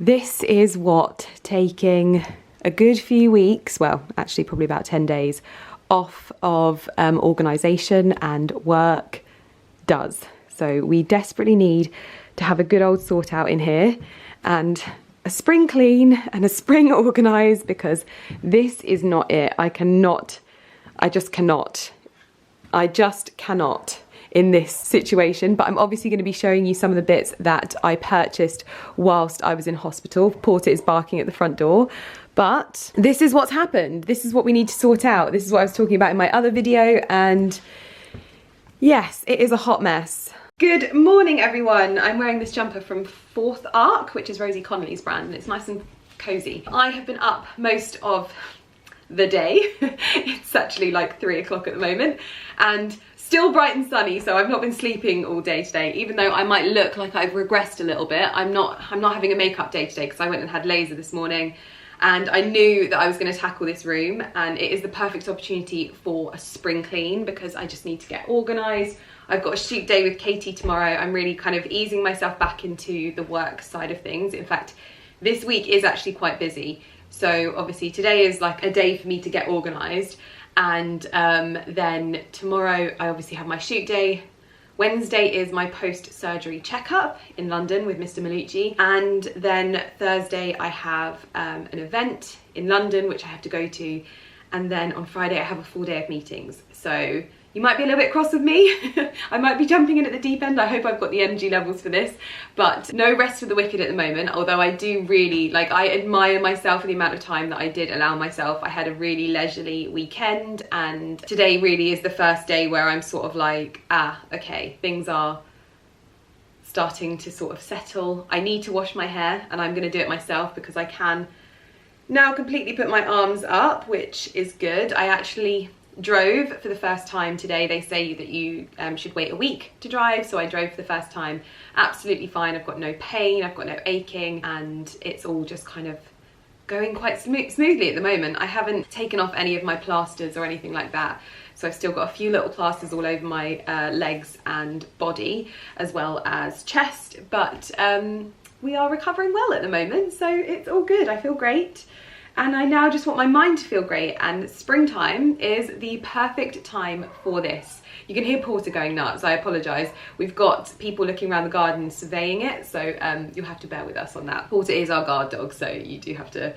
This is what taking a good few weeks, well, actually probably about 10 days, off of organisation and work does. So we desperately need to have a good old sort out in here and a spring clean and a spring organise, because this is not it. I just cannot in this situation. But I'm obviously going to be showing you some of the bits that I purchased whilst I was in hospital. Porter is barking at the front door. But this is what's happened. This is what we need to sort out. This is what I was talking about in my other video. And yes, it is a hot mess. Good morning, everyone. I'm wearing this jumper from Fourth Arc, which is Rosie Connolly's brand, and it's nice and cozy. I have been up most of the day. It's actually like 3 o'clock at the moment and still bright and sunny, so I've not been sleeping all day today, even though I might look like I've regressed a little bit. I'm not having a makeup day today because I went and had laser this morning, and I knew that I was going to tackle this room, and it is the perfect opportunity for a spring clean because I just need to get organised. I've got a shoot day with Katie tomorrow. I'm really kind of easing myself back into the work side of things. In fact, this week is actually quite busy. So obviously today is like a day for me to get organised, and then tomorrow I obviously have my shoot day. Wednesday is my post-surgery checkup in London with Mr. Malucci, and then Thursday I have an event in London which I have to go to, and then on Friday I have a full day of meetings. So you might be a little bit cross with me. I might be jumping in at the deep end. I hope I've got the energy levels for this, but no rest for the wicked at the moment. Although I do really, I admire myself for the amount of time that I did allow myself. I had a really leisurely weekend, and today really is the first day where I'm sort of like, okay, things are starting to sort of settle. I need to wash my hair, and I'm gonna do it myself because I can now completely put my arms up, which is good. I actually drove for the first time today. They say that you should wait a week to drive, so I drove for the first time. Absolutely fine. I've got no pain, I've got no aching, and it's all just kind of going quite smoothly at the moment. I haven't taken off any of my plasters or anything like that, so I've still got a few little plasters all over my legs and body as well as chest, but we are recovering well at the moment, so it's all good. I feel great. And I now just want my mind to feel great, and springtime is the perfect time for this. You can hear Porter going nuts, I apologise. We've got people looking around the garden surveying it, so you'll have to bear with us on that. Porter is our guard dog, so you do have to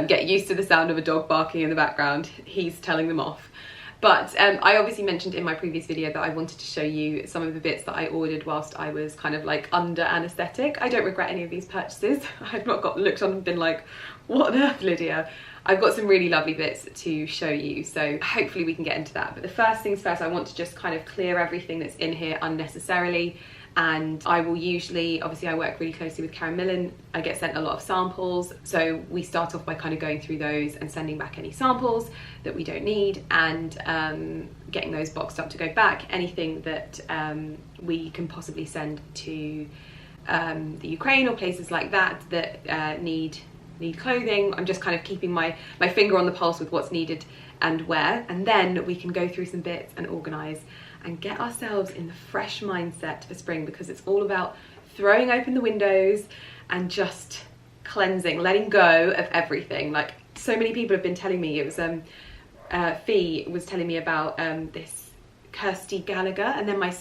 get used to the sound of a dog barking in the background. He's telling them off. But I obviously mentioned in my previous video that I wanted to show you some of the bits that I ordered whilst I was kind of like under anaesthetic. I don't regret any of these purchases. I've not looked on and been like, what on earth, Lydia? I've got some really lovely bits to show you, so hopefully we can get into that. But the first things first, I want to just kind of clear everything that's in here unnecessarily. And I will usually, obviously I work really closely with Karen Millen, I get sent a lot of samples, so we start off by kind of going through those and sending back any samples that we don't need, and getting those boxed up to go back. Anything that we can possibly send to the Ukraine or places like that that need clothing. I'm just kind of keeping my finger on the pulse with what's needed and where, and then we can go through some bits and organise and get ourselves in the fresh mindset for spring, because it's all about throwing open the windows and just cleansing, letting go of everything. Like, so many people have been telling me, it was Fee was telling me about this Kirsty Gallagher, and then my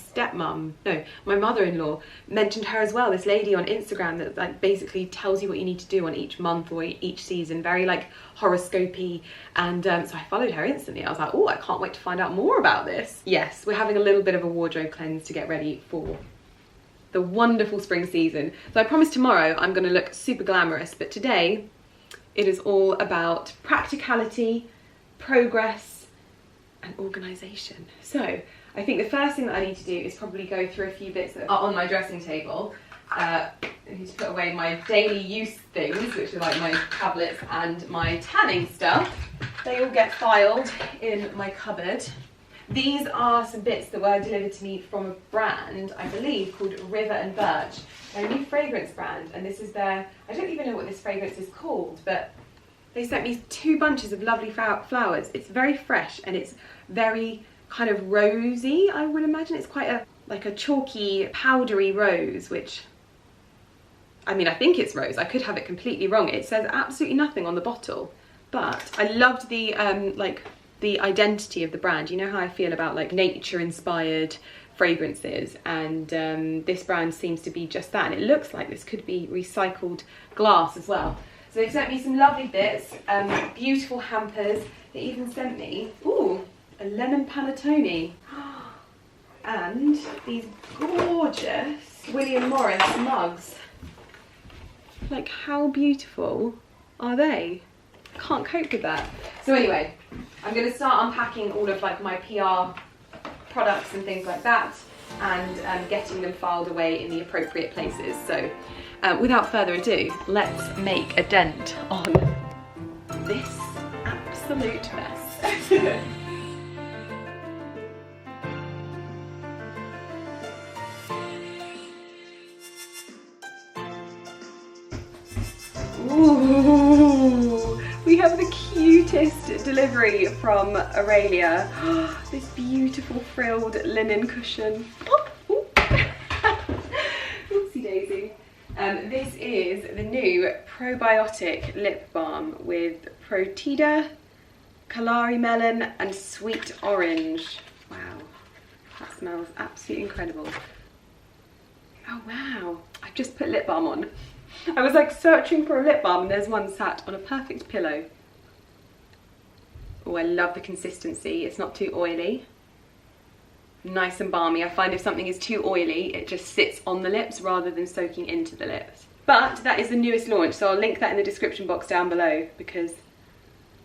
mother-in-law mentioned her as well, this lady on Instagram that like basically tells you what you need to do on each month or each season, very like horoscopy, and so I followed her instantly. I was like, oh, I can't wait to find out more about this. Yes, we're having a little bit of a wardrobe cleanse to get ready for the wonderful spring season. So I promise tomorrow I'm going to look super glamorous, but today it is all about practicality, progress and organisation. So I think the first thing that I need to do is probably go through a few bits that are on my dressing table. I need to put away my daily use things, which are like my tablets and my tanning stuff. They all get filed in my cupboard. These are some bits that were delivered to me from a brand, I believe, called River and Birch. They're a new fragrance brand, and this is their, I don't even know what this fragrance is called, but they sent me 2 bunches of lovely flowers. It's very fresh and it's very kind of rosy, I would imagine. It's quite like a chalky, powdery rose, which I mean, I think it's rose. I could have it completely wrong. It says absolutely nothing on the bottle. But I loved the, like, the identity of the brand. You know how I feel about, like, nature-inspired fragrances, and this brand seems to be just that. And it looks like this could be recycled glass as well. So they've sent me some lovely bits, beautiful hampers. They even sent me, ooh, a lemon panettone. And these gorgeous William Morris mugs. Like, how beautiful are they? Can't cope with that. So anyway, I'm going to start unpacking all of, like, my PR products and things like that, and getting them filed away in the appropriate places. So without further ado, let's make a dent on this absolute mess. Ooh, we have the cutest delivery from Aurelia. This beautiful frilled linen cushion. Oopsie daisy. This is the new Probiotic Lip Balm with Protida, Kalari Melon and Sweet Orange. Wow, that smells absolutely incredible. Oh wow, I've just put lip balm on. I was like searching for a lip balm and there's one sat on a perfect pillow. Oh, I love the consistency. It's not too oily. Nice and balmy. I find if something is too oily, it just sits on the lips rather than soaking into the lips. But that is the newest launch, so I'll link that in the description box down below, because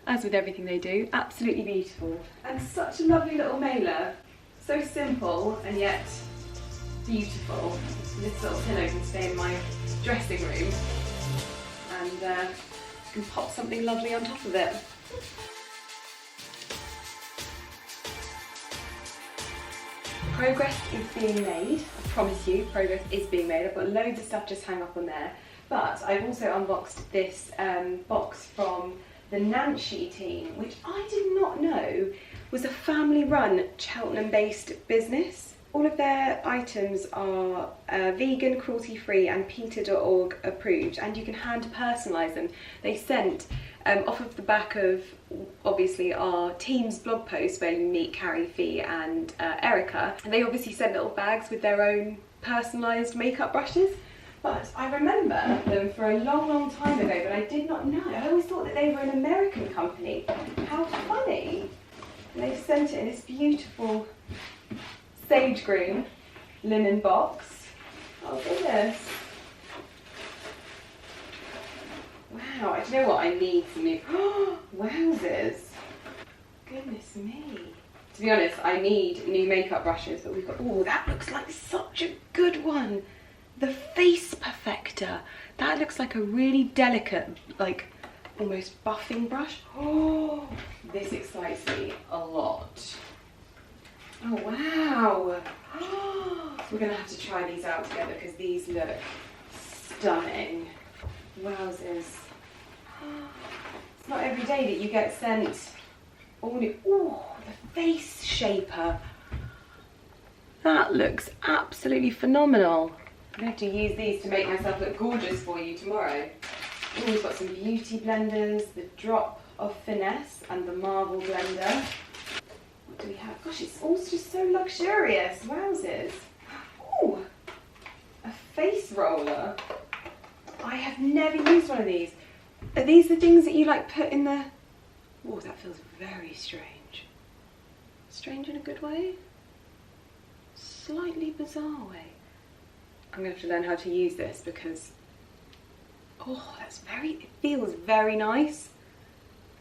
as with everything they do, absolutely beautiful. And such a lovely little mailer. So simple and yet beautiful. This little pillow can stay in my dressing room, and you can pop something lovely on top of it. Progress is being made. I promise you, progress is being made. I've got loads of stuff just hung up on there, but I've also unboxed this box from the Nancy team, which I did not know was a family-run Cheltenham-based business. All of their items are vegan, cruelty-free and PETA.org approved, and you can hand personalise them. They sent, off of the back of obviously our team's blog post where you meet Carrie, Fee and Erica, and they obviously sent little bags with their own personalised makeup brushes. But I remember them for a long, long time ago, but I did not know. I always thought that they were an American company. How funny. And they've sent it in this beautiful sage green linen box. Oh goodness. Wow, do you know what? I need some new, wowzers. Goodness me. To be honest, I need new makeup brushes, but we've got, oh, that looks like such a good one. The Face Perfector. That looks like a really delicate, like almost buffing brush. Oh, this excites me a lot. Oh wow. We're gonna have to try these out together because these look stunning. Wowzers. It's not every day that you get sent all new. Oh, the face shaper. That looks absolutely phenomenal. I'm going to have to use these to make myself look gorgeous for you tomorrow. Oh, we've got some beauty blenders, the Drop of Finesse and the Marble Blender. What do we have? Gosh, it's all just so luxurious. Wowzers. Oh, a face roller. I have never used one of these. Are these the things that you like put in the... Oh, that feels very strange. Strange in a good way? Slightly bizarre way. I'm going to have to learn how to use this because... Oh, that's very... It feels very nice.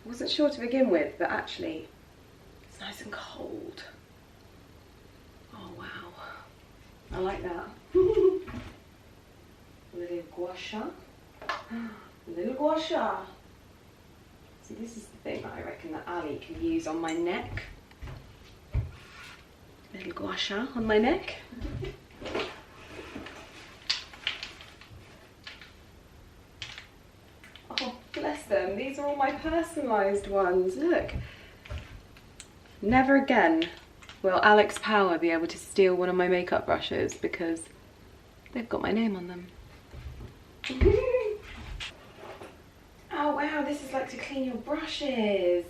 I wasn't sure to begin with, but actually it's nice and cold. Oh, wow. I like that. Little gua sha. Little gua sha. See, this is the thing that I reckon that Ali can use on my neck. Little gua sha on my neck. Oh, bless them. These are all my personalised ones. Look. Never again will Alex Power be able to steal one of my makeup brushes because they've got my name on them. Oh wow, this is like to clean your brushes.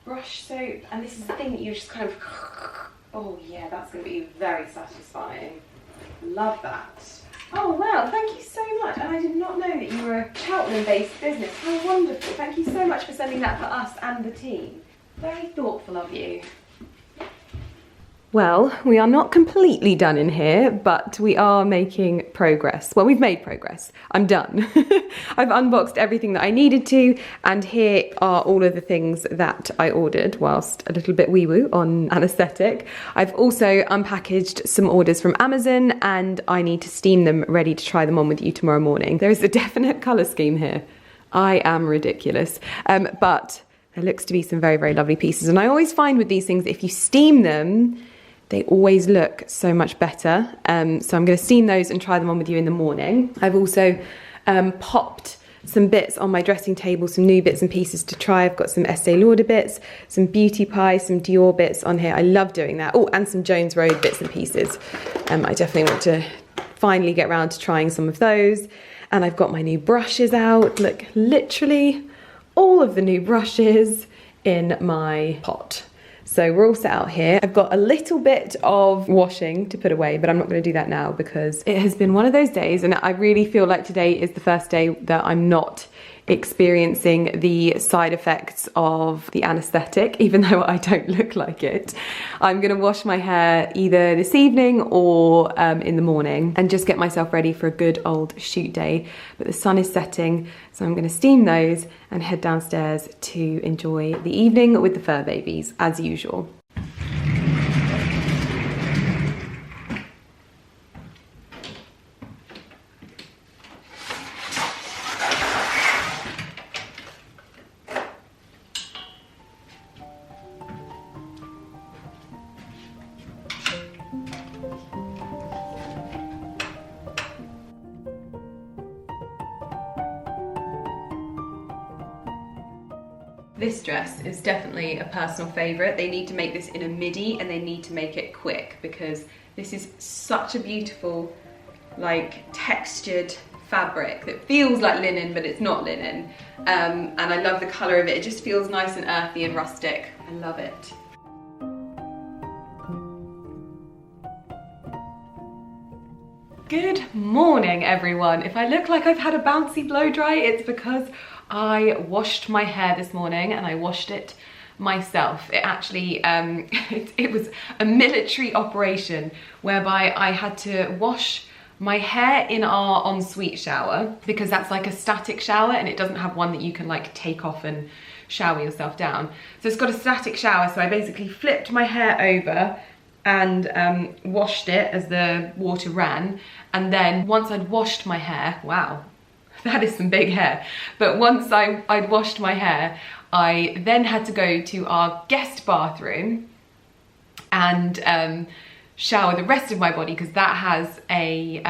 Brush soap, and this is the thing that you just kind of, oh yeah, that's going to be very satisfying. Love that. Oh wow, thank you so much. And I did not know that you were a Cheltenham-based business. How wonderful. Thank you so much for sending that for us and the team. Very thoughtful of you. Well, we are not completely done in here, but we are making progress. Well, we've made progress. I'm done. I've unboxed everything that I needed to, and here are all of the things that I ordered whilst a little bit wee-woo on anaesthetic. I've also unpackaged some orders from Amazon, and I need to steam them ready to try them on with you tomorrow morning. There is a definite colour scheme here. I am ridiculous, but there looks to be some very, very lovely pieces. And I always find with these things, if you steam them, they always look so much better. So I'm going to steam those and try them on with you in the morning. I've also popped some bits on my dressing table, some new bits and pieces to try. I've got some Estee Lauder bits, some Beauty Pie, some Dior bits on here. I love doing that. Oh, and some Jones Road bits and pieces. I definitely want to finally get around to trying some of those. And I've got my new brushes out. Look, literally all of the new brushes in my pot. So we're all set out here. I've got a little bit of washing to put away, but I'm not going to do that now because it has been one of those days, and I really feel like today is the first day that I'm not experiencing the side effects of the anaesthetic, even though I don't look like it. I'm going to wash my hair either this evening or in the morning and just get myself ready for a good old shoot day. But the sun is setting, so I'm going to steam those and head downstairs to enjoy the evening with the fur babies as usual. This dress is definitely a personal favourite. They need to make this in a midi and they need to make it quick because this is such a beautiful, like, textured fabric that feels like linen, but it's not linen. And I love the colour of it. It just feels nice and earthy and rustic. I love it. Good morning, everyone. If I look like I've had a bouncy blow dry, it's because I washed my hair this morning and I washed it myself. It actually, it was a military operation whereby I had to wash my hair in our ensuite shower because that's like a static shower and it doesn't have one that you can like take off and shower yourself down. So it's got a static shower, so I basically flipped my hair over and washed it as the water ran, and then once I'd washed my hair, wow, that is some big hair, but once I'd washed my hair, I then had to go to our guest bathroom and shower the rest of my body because that has a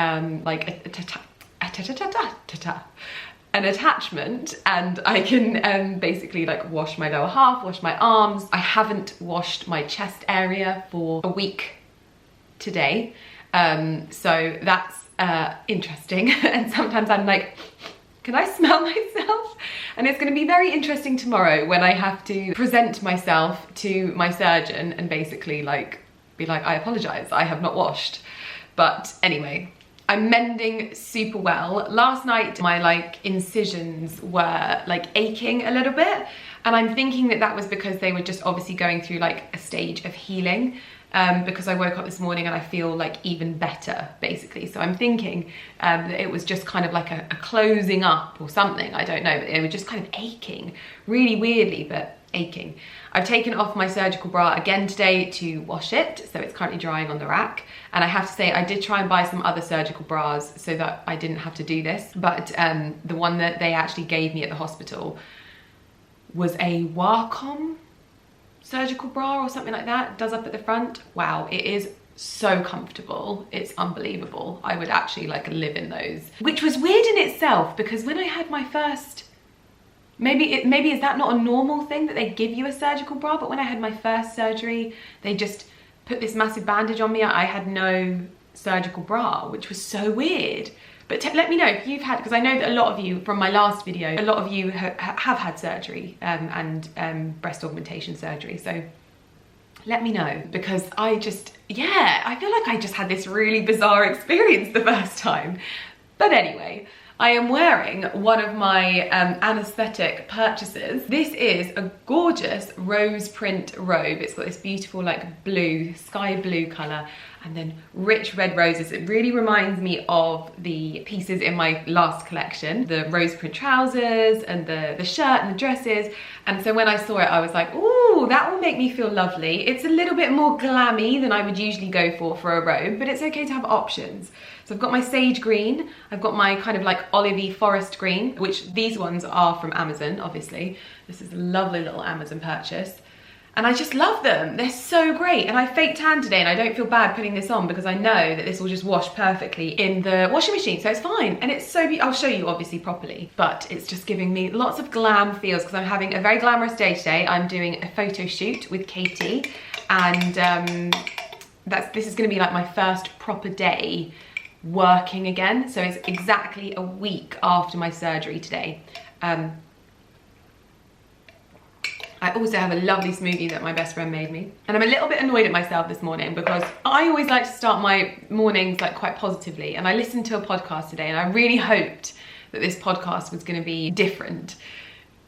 an attachment, and I can basically like wash my lower half, wash my arms. I haven't washed my chest area for a week today, so that's interesting. And sometimes I'm like, can I smell myself? And it's going to be very interesting tomorrow when I have to present myself to my surgeon and basically like be like, I apologize, I have not washed. But anyway, I'm mending super well. Last night my like incisions were like aching a little bit, and I'm thinking that that was because they were just obviously going through like a stage of healing, because I woke up this morning and I feel like even better basically. So I'm thinking that it was just kind of like a closing up or something, I don't know, but they were just kind of aching really weirdly, but aching. I've taken off my surgical bra again today to wash it, so it's currently drying on the rack. And I have to say, I did try and buy some other surgical bras so that I didn't have to do this, but the one that they actually gave me at the hospital was a Wacom surgical bra or something like that. It does up at the front. Wow, it is so comfortable. It's unbelievable. I would actually like live in those, which was weird in itself because when I had my first, maybe is that not a normal thing that they give you a surgical bra, but when I had my first surgery, they just put this massive bandage on me. I had no surgical bra, which was so weird. But let me know if you've had, because I know that a lot of you, from my last video, a lot of you have had surgery and breast augmentation surgery. So let me know, because I feel like I just had this really bizarre experience the first time. But anyway, I am wearing one of my anesthetic purchases. This is a gorgeous rose print robe. It's got this beautiful like blue, sky blue colour, and then rich red roses. It really reminds me of the pieces in my last collection, the rose print trousers and the shirt and the dresses. And so when I saw it, I was like, ooh, that will make me feel lovely. It's a little bit more glammy than I would usually go for a robe, but it's okay to have options. So I've got my sage green, I've got my kind of like olivey forest green, which these ones are from Amazon, obviously. This is a lovely little Amazon purchase. And I just love them. They're so great. And I fake tan today and I don't feel bad putting this on because I know that this will just wash perfectly in the washing machine. So it's fine. And it's so beautiful. I'll show you obviously properly, but it's just giving me lots of glam feels because I'm having a very glamorous day today. I'm doing a photo shoot with Katie, and this is gonna be like my first proper day working again. So it's exactly a week after my surgery today. I also have a lovely smoothie that my best friend made me. And I'm a little bit annoyed at myself this morning because I always like to start my mornings like quite positively. And I listened to a podcast today and I really hoped that this podcast was going to be different.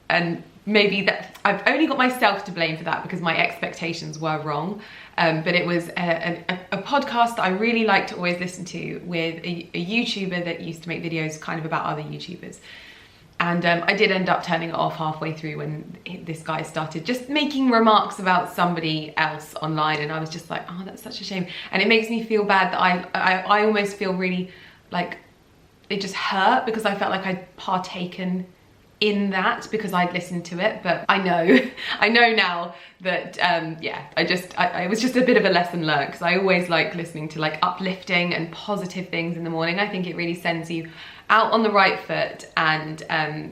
And maybe that I've only got myself to blame for that because my expectations were wrong. But it was a podcast that I really like to always listen to with a YouTuber that used to make videos kind of about other YouTubers. And I did end up turning it off halfway through when this guy started just making remarks about somebody else online, and I was just like, oh, that's such a shame. And it makes me feel bad that I almost feel really like it just hurt because I felt like I'd partaken in that because I'd listened to it. But I know now that yeah, it was just a bit of a lesson learned, because I always like listening to like uplifting and positive things in the morning. I think it really sends you out on the right foot and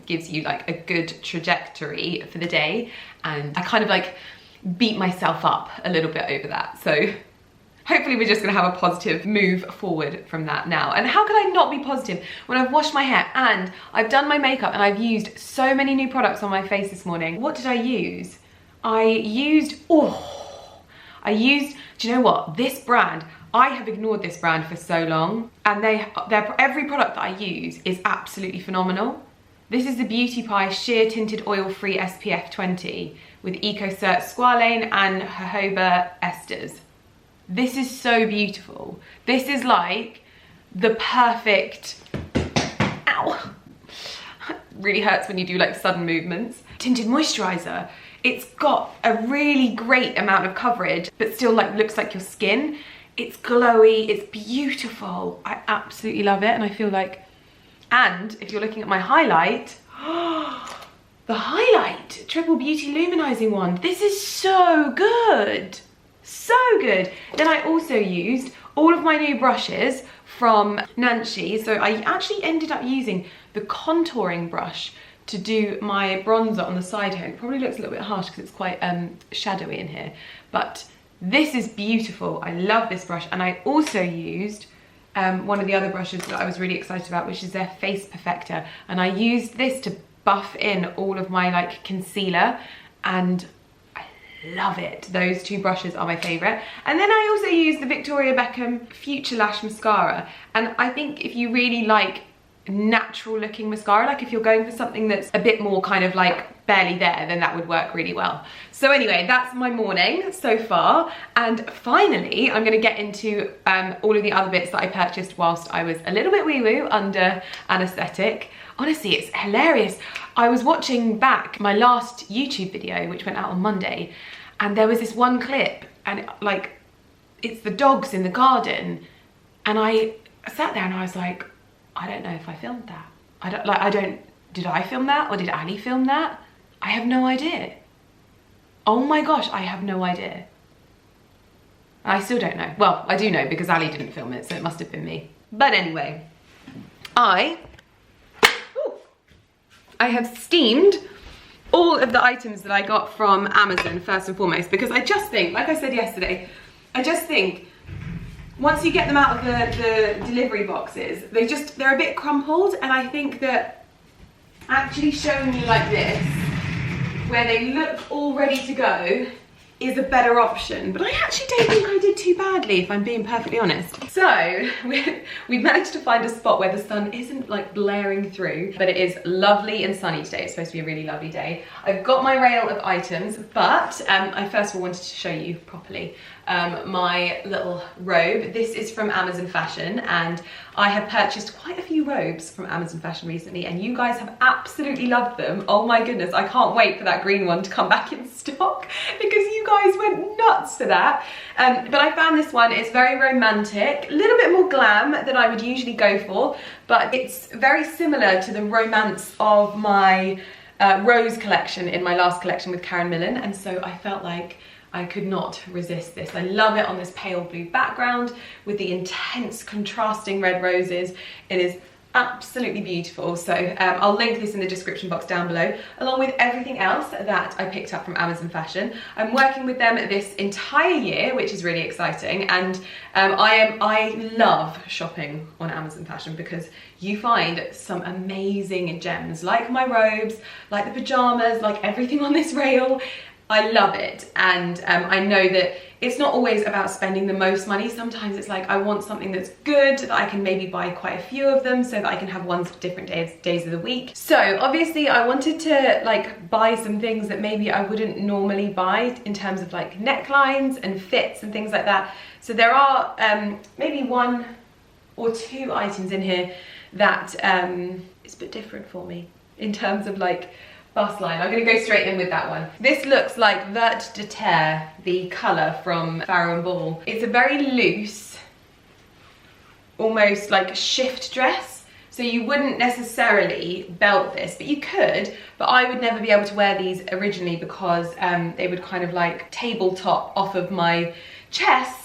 gives you like a good trajectory for the day. And I kind of like beat myself up a little bit over that. So hopefully we're just gonna have a positive move forward from that now. And how could I not be positive when I've washed my hair and I've done my makeup and I've used so many new products on my face this morning? What did I use? I used, do you know what? This brand, I have ignored this brand for so long, and every product that I use is absolutely phenomenal. This is the Beauty Pie Sheer Tinted Oil-Free SPF 20 with EcoCert Squalane and jojoba esters. This is so beautiful. This is like the perfect, ow, it really hurts when you do like sudden movements. Tinted moisturizer. It's got a really great amount of coverage, but still like looks like your skin. It's glowy, it's beautiful. I absolutely love it, and I feel like, and if you're looking at my highlight, the highlight, Triple Beauty Luminizing one. This is so good, so good. Then I also used all of my new brushes from Nancy. So I actually ended up using the contouring brush to do my bronzer on the side here. It probably looks a little bit harsh because it's quite shadowy in here, but this is beautiful. I love this brush. And I also used one of the other brushes that I was really excited about, which is their Face Perfector. And I used this to buff in all of my like concealer, and I love it. Those two brushes are my favorite. And then I also used the Victoria Beckham Future Lash Mascara. And I think if you really like natural looking mascara, like if you're going for something that's a bit more kind of like barely there, then that would work really well. So anyway, that's my morning so far, and finally I'm going to get into all of the other bits that I purchased whilst I was a little bit wee-woo under anaesthetic. Honestly, it's hilarious. I was watching back my last YouTube video, which went out on Monday, and there was this one clip, and it's the dogs in the garden, and I sat there and I was like, I don't know if I filmed that. Did I film that or did Ali film that? I have no idea. Oh my gosh, I have no idea. I still don't know. Well, I do know because Ali didn't film it, so it must have been me. But anyway, I have steamed all of the items that I got from Amazon first and foremost, because I just think, like I said yesterday, I just think once you get them out of the delivery boxes, they're a bit crumpled, and I think that actually showing you like this, where they look all ready to go, is a better option. But I actually don't think I did too badly, if I'm being perfectly honest. So we've managed to find a spot where the sun isn't like blaring through, but it is lovely and sunny today. It's supposed to be a really lovely day. I've got my rail of items, but I first of all wanted to show you properly my little robe. This is from Amazon Fashion, and I have purchased quite a few robes from Amazon Fashion recently, and you guys have absolutely loved them. Oh my goodness, I can't wait for that green one to come back in stock, because you guys went nuts for that. But I found this one. It's very romantic, a little bit more glam than I would usually go for, but it's very similar to the romance of my Rose collection in my last collection with Karen Millen, and so I felt like I could not resist this. I love it on this pale blue background with the intense contrasting red roses. It is absolutely beautiful. So I'll link this in the description box down below, along with everything else that I picked up from Amazon Fashion. I'm working with them this entire year, which is really exciting, and I love shopping on Amazon Fashion because you find some amazing gems, like my robes, like the pajamas, like everything on this rail. I love it, and I know that it's not always about spending the most money. Sometimes it's like I want something that's good, that I can maybe buy quite a few of them so that I can have ones for different days of the week. So obviously I wanted to like buy some things that maybe I wouldn't normally buy in terms of like necklines and fits and things like that. So there are maybe 1 or 2 items in here that is a bit different for me in terms of like bust line. I'm going to go straight in with that one. This looks like Vert de Terre, the colour from Farrow & Ball. It's a very loose, almost like shift dress. So you wouldn't necessarily belt this, but you could. But I would never be able to wear these originally because they would kind of like tabletop off of my chest.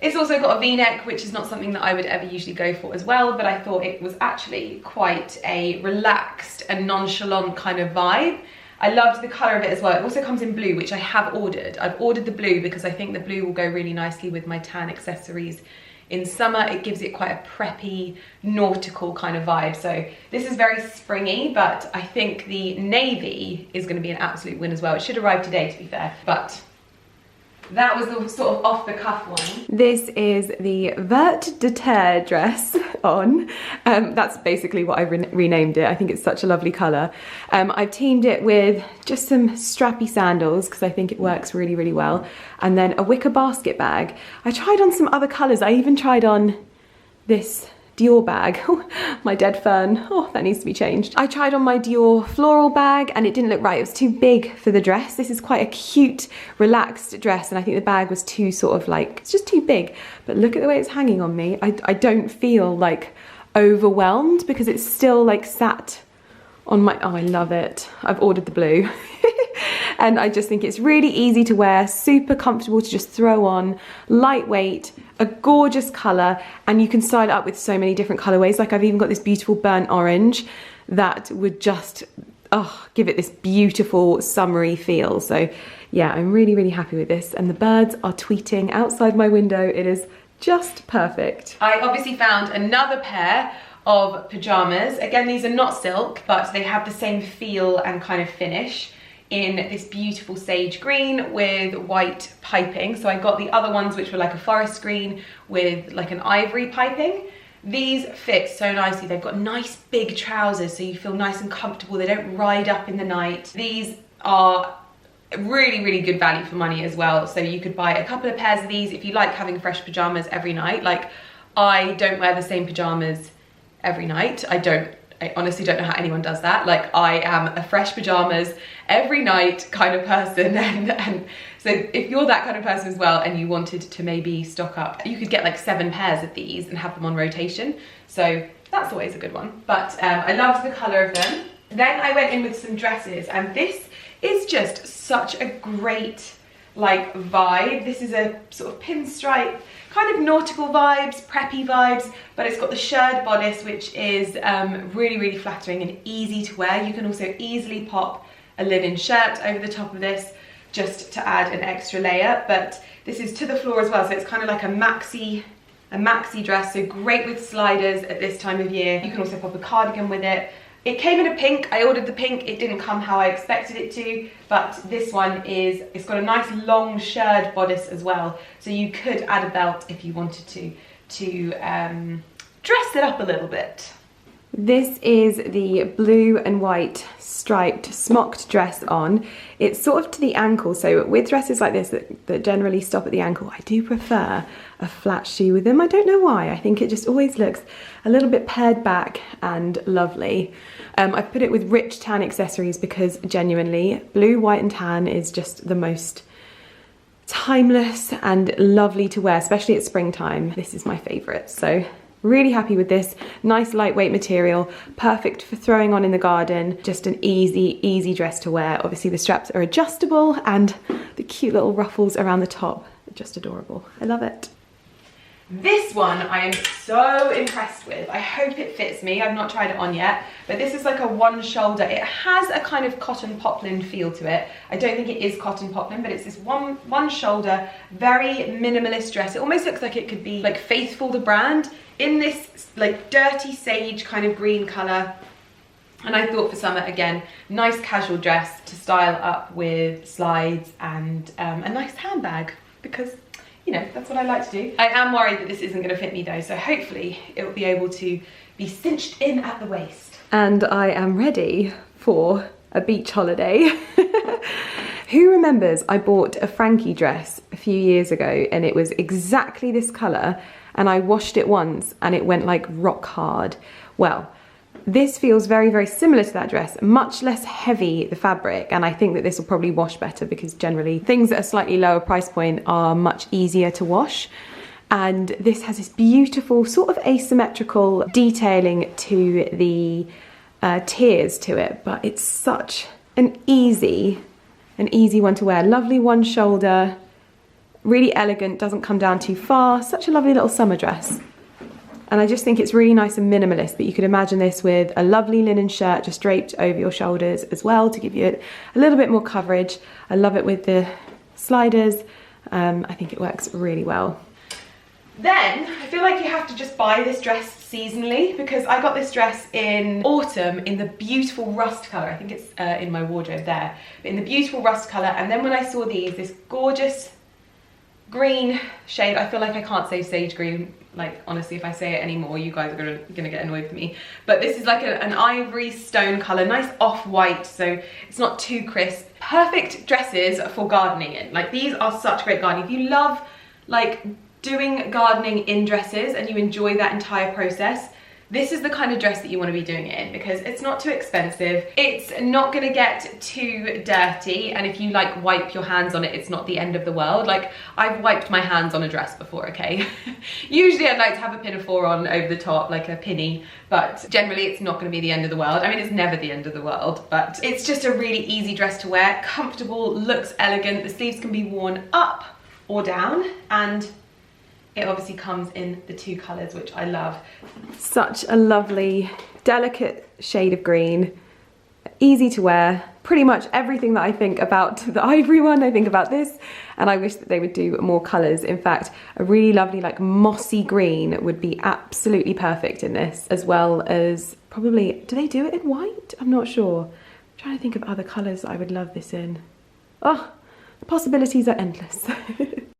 It's also got a V-neck, which is not something that I would ever usually go for as well, but I thought it was actually quite a relaxed and nonchalant kind of vibe. I loved the colour of it as well. It also comes in blue, which I have ordered. I've ordered the blue because I think the blue will go really nicely with my tan accessories in summer. It gives it quite a preppy, nautical kind of vibe. So this is very springy, but I think the navy is going to be an absolute win as well. It should arrive today, to be fair, but that was the sort of off-the-cuff one. This is the Vert de Terre dress on. That's basically what I renamed it. I think it's such a lovely colour. I've teamed it with just some strappy sandals because I think it works really, really well. And then a wicker basket bag. I tried on some other colours. I even tried on this Dior bag. My dead fern. Oh, that needs to be changed. I tried on my Dior Floral Bag and it didn't look right. It was too big for the dress. This is quite a cute, relaxed dress, and I think the bag was too sort of like, it's just too big. But look at the way it's hanging on me. I don't feel like overwhelmed because it's still like sat on my, oh, I love it. I've ordered the blue. And I just think it's really easy to wear, super comfortable to just throw on, lightweight, a gorgeous colour, and you can style it up with so many different colourways. Like I've even got this beautiful burnt orange that would just give it this beautiful summery feel. So yeah, I'm really, really happy with this. And the birds are tweeting outside my window. It is just perfect. I obviously found another pair of pyjamas. Again, these are not silk, but they have the same feel and kind of finish in this beautiful sage green with white piping. So I got the other ones which were like a forest green with like an ivory piping. These fit so nicely. They've got nice big trousers so you feel nice and comfortable. They don't ride up in the night. These are really, really good value for money as well. So you could buy a couple of pairs of these if you like having fresh pajamas every night. Like I don't wear the same pajamas every night. I honestly don't know how anyone does that. Like I am a fresh pajamas every night kind of person, and so if you're that kind of person as well and you wanted to maybe stock up, you could get like 7 pairs of these and have them on rotation. So that's always a good one. But I loved the colour of them. Then I went in with some dresses, and this is just such a great like vibe. This is a sort of pinstripe, kind of nautical vibes, preppy vibes, but it's got the shirred bodice, which is really, really flattering and easy to wear. You can also easily pop a linen shirt over the top of this just to add an extra layer, but this is to the floor as well, so it's kind of like a maxi a maxi dress, so great with sliders at this time of year. You can also pop a cardigan with it. It came in a pink. I ordered the pink. It didn't come how I expected it to, but this one it's got a nice long shirred bodice as well, so you could add a belt if you wanted to dress it up a little bit. This is the blue and white striped smocked dress on. It's sort of to the ankle, so with dresses like this that generally stop at the ankle, I do prefer a flat shoe with them. I don't know why. I think it just always looks a little bit pared back and lovely. I've put it with rich tan accessories because genuinely blue, white and tan is just the most timeless and lovely to wear, especially at springtime. This is my favourite, so really happy with this. Nice lightweight material, perfect for throwing on in the garden. Just an easy dress to wear. Obviously the straps are adjustable and the cute little ruffles around the top are just adorable. I love it. This one I am so impressed with. I hope it fits me. I've not tried it on yet, but this is like a one shoulder. It has a kind of cotton poplin feel to it. I don't think it is cotton poplin, but it's this one shoulder, very minimalist dress. It almost looks like it could be like Faithful the brand in this like dirty sage kind of green color. And I thought for summer, again, nice casual dress to style up with slides and a nice handbag, because you know, that's what I like to do. I am worried that this isn't going to fit me though, so hopefully it will be able to be cinched in at the waist. And I am ready for a beach holiday. Who remembers I bought a Frankie dress a few years ago and it was exactly this colour, and I washed it once and it went like rock hard? Well, this feels very similar to that dress, much less heavy, the fabric, and I think that this will probably wash better because generally things at a slightly lower price point are much easier to wash. And this has this beautiful sort of asymmetrical detailing to the tiers to it, but it's such an easy one to wear. Lovely one shoulder, really elegant, doesn't come down too far. Such a lovely little summer dress. And I just think it's really nice and minimalist, but you could imagine this with a lovely linen shirt just draped over your shoulders as well to give you a little bit more coverage. I love it with the sliders. I think it works really well. Then I feel like you have to just buy this dress seasonally, because I got this dress in autumn in the beautiful rust colour. I think it's in my wardrobe there, but in the beautiful rust colour. And then when I saw this gorgeous green shade, I feel like I can't say sage green. Like, honestly, if I say it anymore, you guys are gonna get annoyed with me. But this is like an ivory stone colour, nice off-white, so it's not too crisp. Perfect dresses for gardening in. Like, these are such great gardening. If you love, like, doing gardening in dresses and you enjoy that entire process, this is the kind of dress that you want to be doing it in, because it's not too expensive, it's not going to get too dirty, and if you like wipe your hands on it, it's not the end of the world. Like, I've wiped my hands on a dress before, okay? Usually I'd like to have a pinafore on over the top, like a pinny, but generally it's not going to be the end of the world. I mean, it's never the end of the world, but it's just a really easy dress to wear, comfortable, looks elegant. The sleeves can be worn up or down, and it obviously comes in the two colours, which I love. Such a lovely, delicate shade of green, easy to wear. Pretty much everything that I think about the ivory one, I think about this, and I wish that they would do more colours. In fact, a really lovely, like, mossy green would be absolutely perfect in this, as well as probably, do they do it in white? I'm not sure. I'm trying to think of other colours that I would love this in. Oh, the possibilities are endless.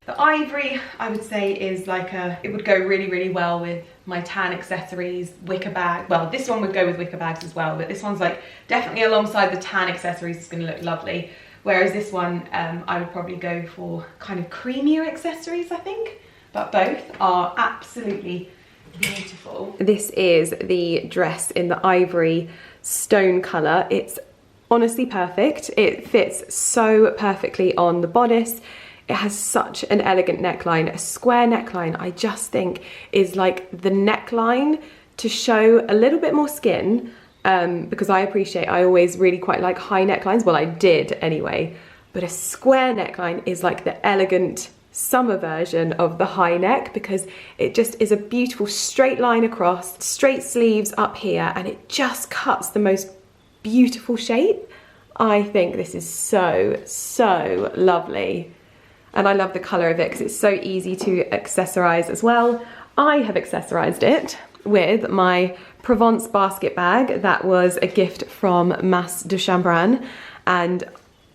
The ivory, I would say, is like it would go really well with my tan accessories, wicker bag. Well, this one would go with wicker bags as well, but this one's like definitely alongside the tan accessories, it's gonna look lovely. Whereas this one, I would probably go for kind of creamier accessories, I think. But both are absolutely beautiful. This is the dress in the ivory stone colour. It's honestly perfect. It fits so perfectly on the bodice. It has such an elegant neckline. A square neckline, I just think, is like the neckline to show a little bit more skin, because I always really quite like high necklines. Well, I did anyway. But a square neckline is like the elegant summer version of the high neck, because it just is a beautiful straight line across, straight sleeves up here, and it just cuts the most beautiful shape. I think this is so lovely. And I love the colour of it because it's so easy to accessorize as well. I have accessorized it with my Provence basket bag that was a gift from Mas de Chambran, and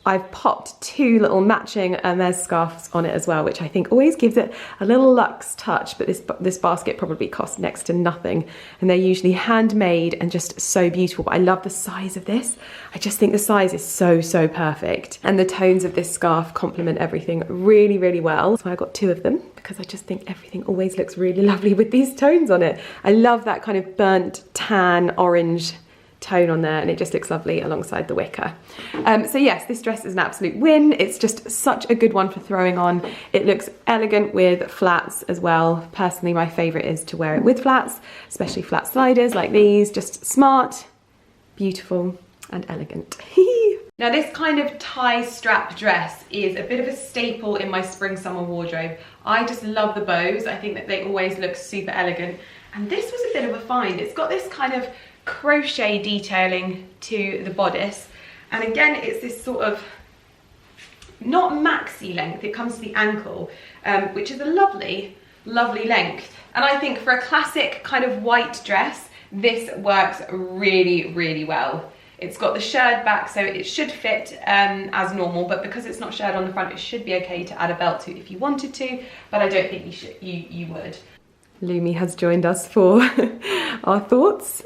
I've popped two little matching Hermes scarves on it as well, which I think always gives it a little luxe touch, but this basket probably costs next to nothing, and they're usually handmade and just so beautiful. But I love the size of this. I just think the size is so perfect, and the tones of this scarf complement everything really, really well. So I got two of them because I just think everything always looks really lovely with these tones on it. I love that kind of burnt tan orange tone on there, and it just looks lovely alongside the wicker. So yes, this dress is an absolute win. It's just such a good one for throwing on. It looks elegant with flats as well. Personally, my favorite is to wear it with flats, especially flat sliders like these. Just smart, beautiful, and elegant. Now this kind of tie strap dress is a bit of a staple in my spring summer wardrobe. I just love the bows. I think that they always look super elegant, and this was a bit of a find. It's got this kind of crochet detailing to the bodice, and again it's this sort of not maxi length, it comes to the ankle, which is a lovely length, and I think for a classic kind of white dress this works really well. It's got the shirred back, so it should fit as normal, but because it's not shirred on the front, it should be okay to add a belt to if you wanted to, but I don't think you would. Lumi has joined us for our thoughts.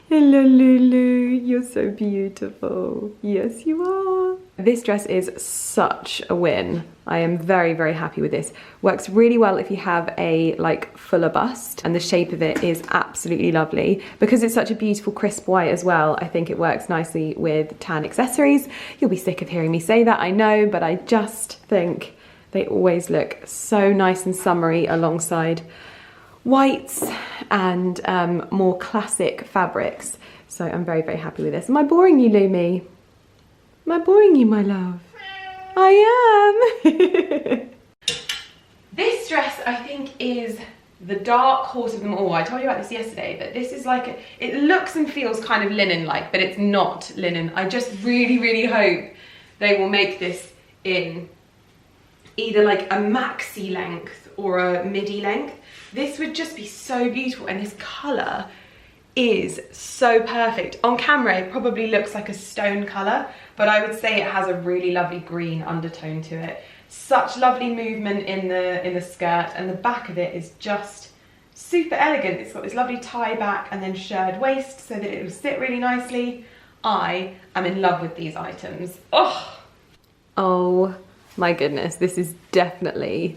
Hello Lulu, you're so beautiful. Yes you are. This dress is such a win. I am very happy with this. Works really well if you have a like fuller bust, and the shape of it is absolutely lovely. Because it's such a beautiful crisp white as well, I think it works nicely with tan accessories. You'll be sick of hearing me say that, I know, but I just think they always look so nice and summery alongside whites and more classic fabrics. So I'm very happy with this. Am I boring you, Lumi? Am I boring you, my love? I am. This dress I think is the dark horse of them all. I told you about this yesterday, but this is like, it looks and feels kind of linen-like, but it's not linen. I just really hope they will make this in either like a maxi length or a midi length. This would just be so beautiful, and this colour is so perfect. On camera it probably looks like a stone colour, but I would say it has a really lovely green undertone to it. Such lovely movement in the skirt, and the back of it is just super elegant. It's got this lovely tie back and then shirred waist so that it will sit really nicely. I am in love with these items. Oh my goodness, this is definitely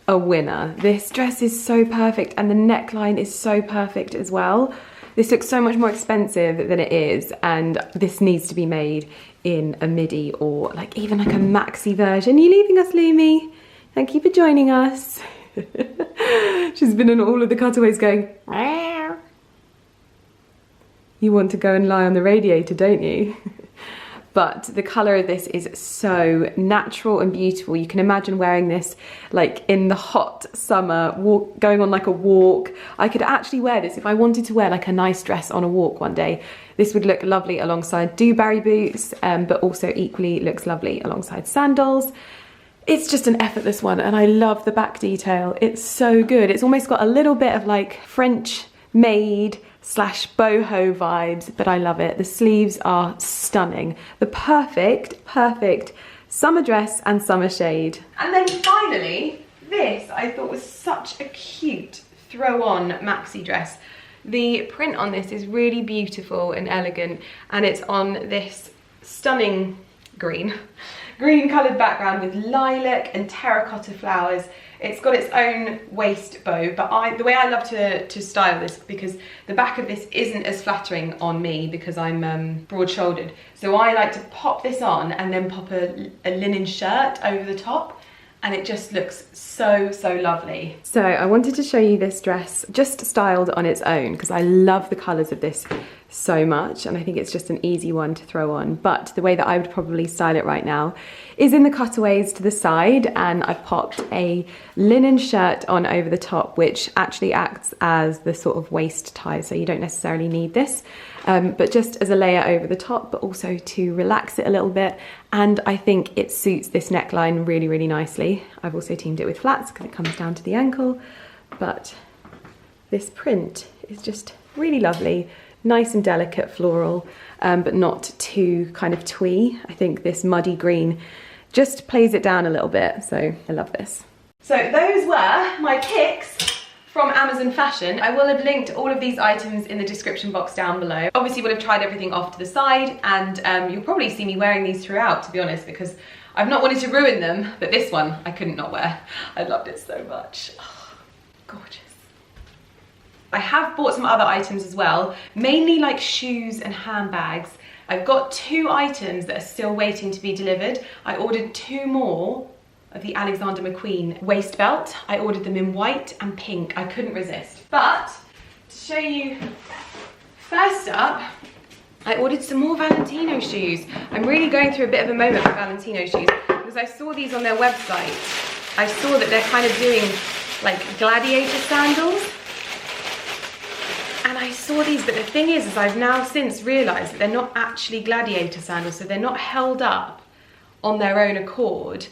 a winner. This dress is so perfect, and the neckline is so perfect as well. This looks so much more expensive than it is, and this needs to be made in a midi or like even like a maxi version. Are you leaving us, Lumi? Thank you for joining us. She's been in all of the cutaways going, meow. You want to go and lie on the radiator, don't you? But the colour of this is so natural and beautiful. You can imagine wearing this like in the hot summer, going on like a walk. I could actually wear this if I wanted to wear like a nice dress on a walk one day. This would look lovely alongside dewberry boots, but also equally looks lovely alongside sandals. It's just an effortless one, and I love the back detail. It's so good. It's almost got a little bit of like French maid / boho vibes, but I love it. The sleeves are stunning. The perfect summer dress and summer shade. And then finally, this I thought was such a cute throw-on maxi dress. The print on this is really beautiful and elegant, and it's on this stunning green coloured background with lilac and terracotta flowers. It's got its own waist bow, but the way I love to style this, because the back of this isn't as flattering on me because I'm broad-shouldered, so I like to pop this on and then pop a linen shirt over the top, and it just looks so lovely. So I wanted to show you this dress just styled on its own because I love the colours of this so much, and I think it's just an easy one to throw on. But the way that I would probably style it right now is in the cutaways to the side, and I've popped a linen shirt on over the top, which actually acts as the sort of waist tie, so you don't necessarily need this, but just as a layer over the top, but also to relax it a little bit. And I think it suits this neckline really nicely. I've also teamed it with flats because it comes down to the ankle, but this print is just really lovely, nice and delicate floral, but not too kind of twee. I think this muddy green just plays it down a little bit, so I love this. So those were my picks from Amazon Fashion. I will have linked all of these items in the description box down below. Obviously we'll have tried everything off to the side, and you'll probably see me wearing these throughout, to be honest, because I've not wanted to ruin them, but this one I couldn't not wear. I loved it so much. Oh, gorgeous. I have bought some other items as well, mainly like shoes and handbags. I've got 2 items that are still waiting to be delivered. I ordered 2 more of the Alexander McQueen waist belt. I ordered them in white and pink. I couldn't resist. But to show you, first up, I ordered some more Valentino shoes. I'm really going through a bit of a moment with Valentino shoes because I saw these on their website. I saw that they're kind of doing like gladiator sandals. And I saw these, but the thing is I've now since realised that they're not actually gladiator sandals, so they're not held up on their own accord.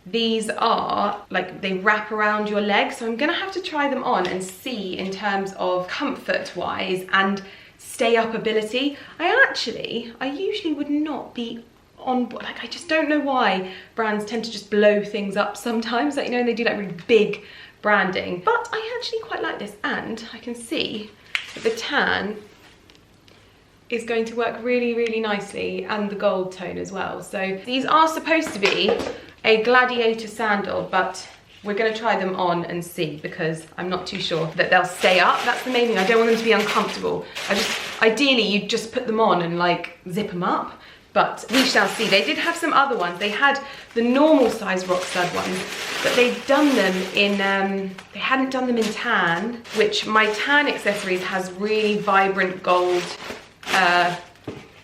These are, like, they wrap around your legs, so I'm gonna have to try them on and see in terms of comfort-wise and stay-up ability. I usually would not be on board, like, I just don't know why brands tend to just blow things up sometimes, like, you know, they do like really big branding, but I actually quite like this, and I can see that the tan is going to work really, really nicely, and the gold tone as well. So these are supposed to be a gladiator sandal, but we're going to try them on and see, because I'm not too sure that they'll stay up. That's the main thing. I don't want them to be uncomfortable. Ideally you'd just put them on and like zip them up, but we shall see. They did have some other ones. They had the normal size rock stud ones, but they'd done them in, they hadn't done them in tan, which my tan accessories has really vibrant gold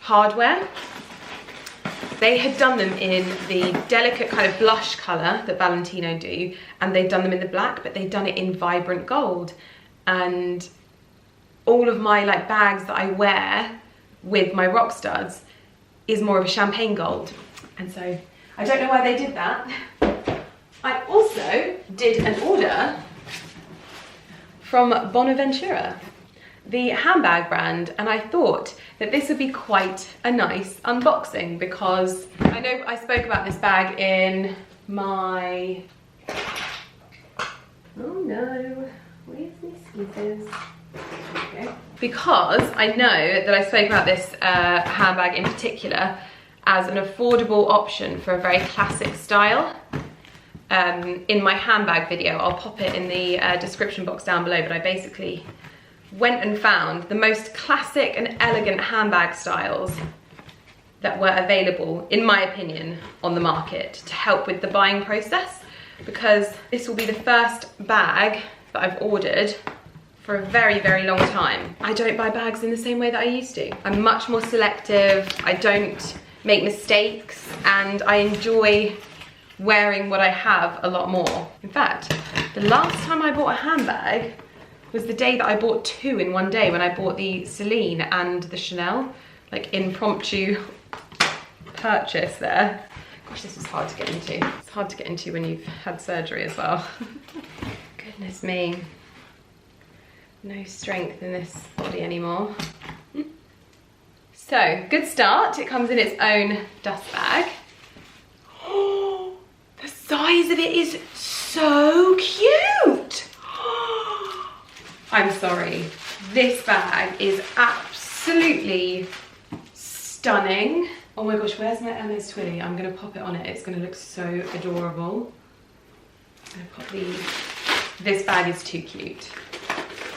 hardware. They had done them in the delicate kind of blush colour that Valentino do, and they'd done them in the black, but they'd done it in vibrant gold. And all of my like bags that I wear with my rock studs is more of a champagne gold. And so I don't know why they did that. I also did an order from Bonaventura, the handbag brand, and I thought that this would be quite a nice unboxing, because I know I spoke about this bag in my, oh no, where's my skeeters? Okay. Because I know that I spoke about this handbag in particular as an affordable option for a very classic style. In my handbag video, I'll pop it in the description box down below, but I basically went and found the most classic and elegant handbag styles that were available, in my opinion, on the market to help with the buying process, because this will be the first bag that I've ordered for a very, very long time. I don't buy bags in the same way that I used to. I'm much more selective, I don't make mistakes, and I enjoy wearing what I have a lot more. In fact, the last time I bought a handbag was the day that I bought 2 in one day, when I bought the Celine and the Chanel, like impromptu purchase there. Gosh, this is hard to get into. It's hard to get into when you've had surgery as well. Goodness me. No strength in this body anymore. So, good start. It comes in its own dust bag. Oh, the size of it is so cute. I'm sorry, this bag is absolutely stunning. Oh my gosh, where's my Emma's Twilly? I'm gonna pop it on it. It's gonna look so adorable. I'm gonna pop these. This bag is too cute.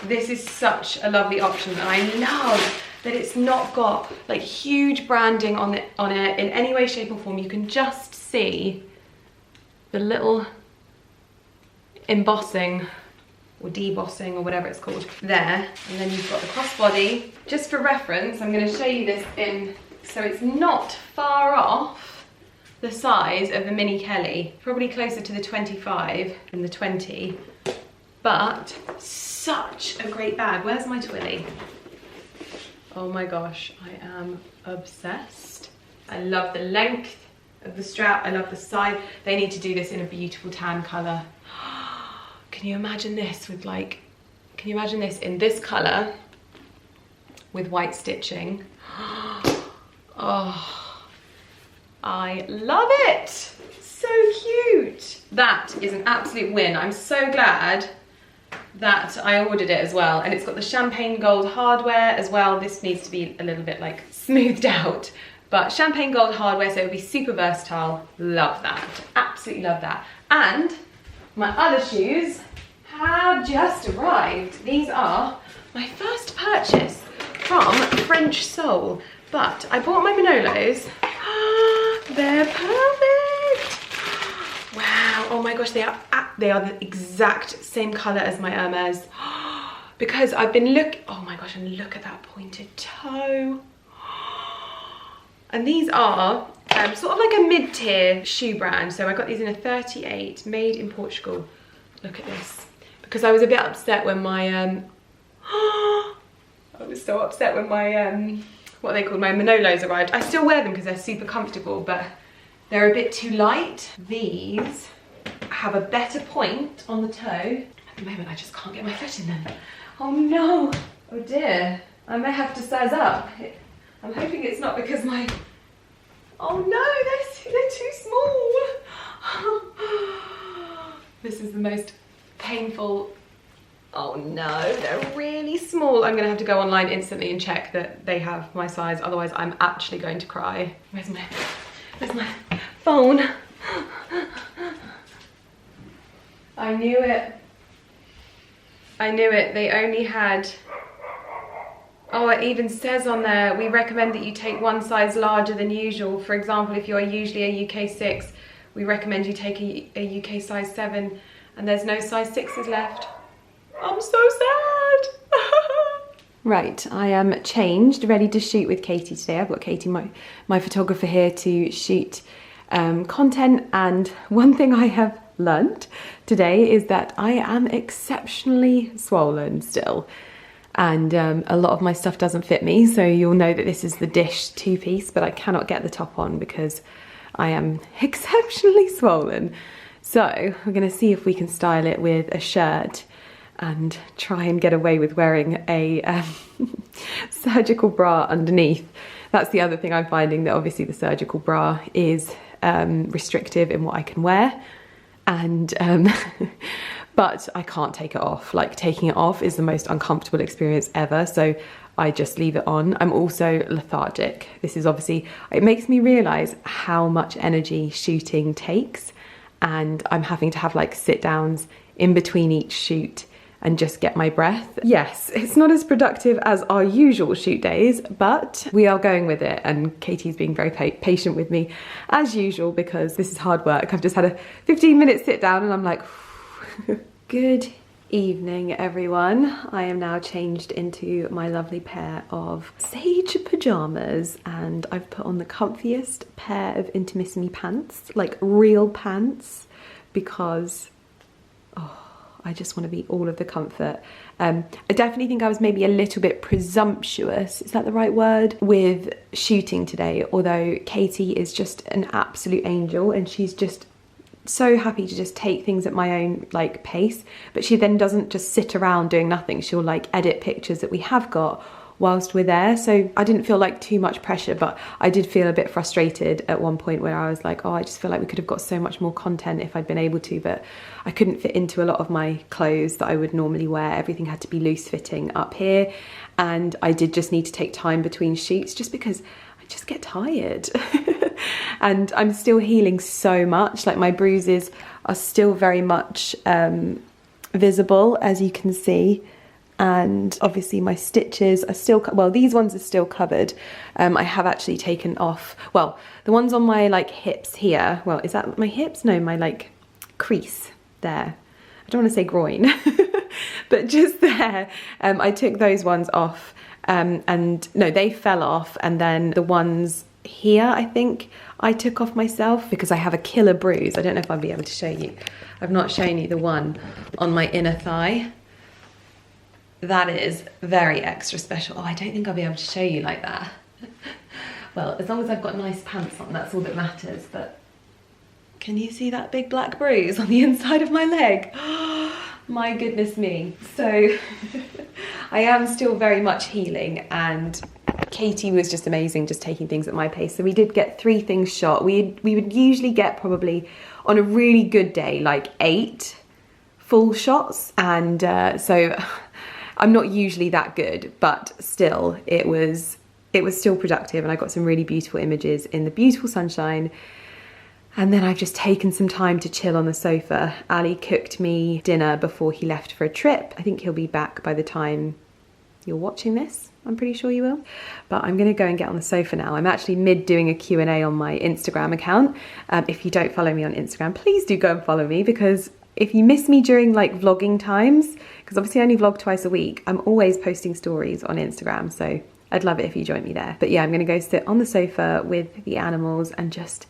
This is such a lovely option, and I love that it's not got like huge branding on it in any way, shape or form. You can just see the little embossing or debossing or whatever it's called there, and then you've got the crossbody. Just for reference, I'm going to show you this in, so it's not far off the size of the Mini Kelly, probably closer to the 25 than the 20, but such a great bag. Where's my Twilly? Oh my gosh, I am obsessed. I love the length of the strap, I love the size. They need to do this in a beautiful tan colour. can you imagine this with like, can you imagine this in this colour with white stitching? Oh, I love it. So cute. That is an absolute win. I'm so glad that I ordered it as well. And it's got the champagne gold hardware as well. This needs to be a little bit like smoothed out, but champagne gold hardware, so it'll be super versatile. Love that, absolutely love that. And my other shoes have just arrived. These are my first purchase from French Soul, but I bought my Manolos. They're perfect. Wow, oh my gosh, they are the exact same colour as my Hermes. Because I've been oh my gosh, and look at that pointed toe. And these are sort of like a mid-tier shoe brand. So I got these in a 38, made in Portugal. Look at this. Because I was a bit upset when my, I was so upset when my, what are they called, my Manolos arrived. I still wear them because they're super comfortable, but they're a bit too light. These have a better point on the toe. At the moment, I just can't get my foot in them. Oh no, oh dear. I may have to size up. I'm hoping it's not because my, oh no, they're too small. This is the most painful, oh no, they're really small. I'm gonna have to go online instantly and check that they have my size, otherwise I'm actually going to cry. Where's my phone? I knew it. I knew it, they only had, oh, it even says on there, we recommend that you take one size larger than usual. For example, if you're usually a UK 6, we recommend you take a UK size 7, and there's no size 6s left. I'm so sad. Right, I am changed, ready to shoot with Katie today. I've got Katie, my photographer, here to shoot content, and one thing I have learnt today is that I am exceptionally swollen still. And a lot of my stuff doesn't fit me, so you'll know that this is the Dish 2-piece, but I cannot get the top on because I am exceptionally swollen. So we're gonna see if we can style it with a shirt and try and get away with wearing a surgical bra underneath. That's the other thing I'm finding, that obviously the surgical bra is restrictive in what I can wear. And but I can't take it off. Like, taking it off is the most uncomfortable experience ever, so I just leave it on. I'm also lethargic. This is obviously, it makes me realise how much energy shooting takes, and I'm having to have like sit downs in between each shoot and just get my breath. Yes, it's not as productive as our usual shoot days, but we are going with it, and Katie's being very patient with me as usual because this is hard work. I've just had a 15-minute sit down and I'm like, good evening, everyone. I am now changed into my lovely pair of sage pajamas, and I've put on the comfiest pair of Intimissimi pants, like real pants, because I just want to be all of the comfort. I definitely think I was maybe a little bit presumptuous, is that the right word, with shooting today, although Katie is just an absolute angel and she's just so happy to just take things at my own like pace, but she then doesn't just sit around doing nothing. She'll like edit pictures that we have got whilst we're there, so I didn't feel like too much pressure, but I did feel a bit frustrated at one point where I was like, oh, I just feel like we could have got so much more content if I'd been able to, but I couldn't fit into a lot of my clothes that I would normally wear. Everything had to be loose fitting up here, and I did just need to take time between shoots just because I just get tired. And I'm still healing so much, like my bruises are still very much visible, as you can see, and obviously my stitches are still, well, these ones are still covered. I have actually taken off, well, the ones on my like hips here, well, is that my hips? No, my like crease there. I don't want to say groin, but just there. I took those ones off, and no, they fell off, and then the ones here, I think I took off myself because I have a killer bruise. I don't know if I'll be able to show you. I've not shown you the one on my inner thigh. That is very extra special. Oh, I don't think I'll be able to show you like that. Well, as long as I've got nice pants on, that's all that matters. But can you see that big black bruise on the inside of my leg? My goodness me. So I am still very much healing, and Katie was just amazing, just taking things at my pace. So we did get 3 things shot. We would usually get, probably on a really good day, like 8 full shots, and so I'm not usually that good, but still it was still productive, and I got some really beautiful images in the beautiful sunshine. And then I've just taken some time to chill on the sofa. Ali cooked me dinner before he left for a trip. I think he'll be back by the time you're watching this. I'm pretty sure you will. But I'm gonna go and get on the sofa now. I'm actually mid doing a Q&A on my Instagram account. If you don't follow me on Instagram, please do go and follow me, because if you miss me during like vlogging times, because obviously I only vlog twice a week, I'm always posting stories on Instagram. So I'd love it if you join me there. But yeah, I'm gonna go sit on the sofa with the animals and just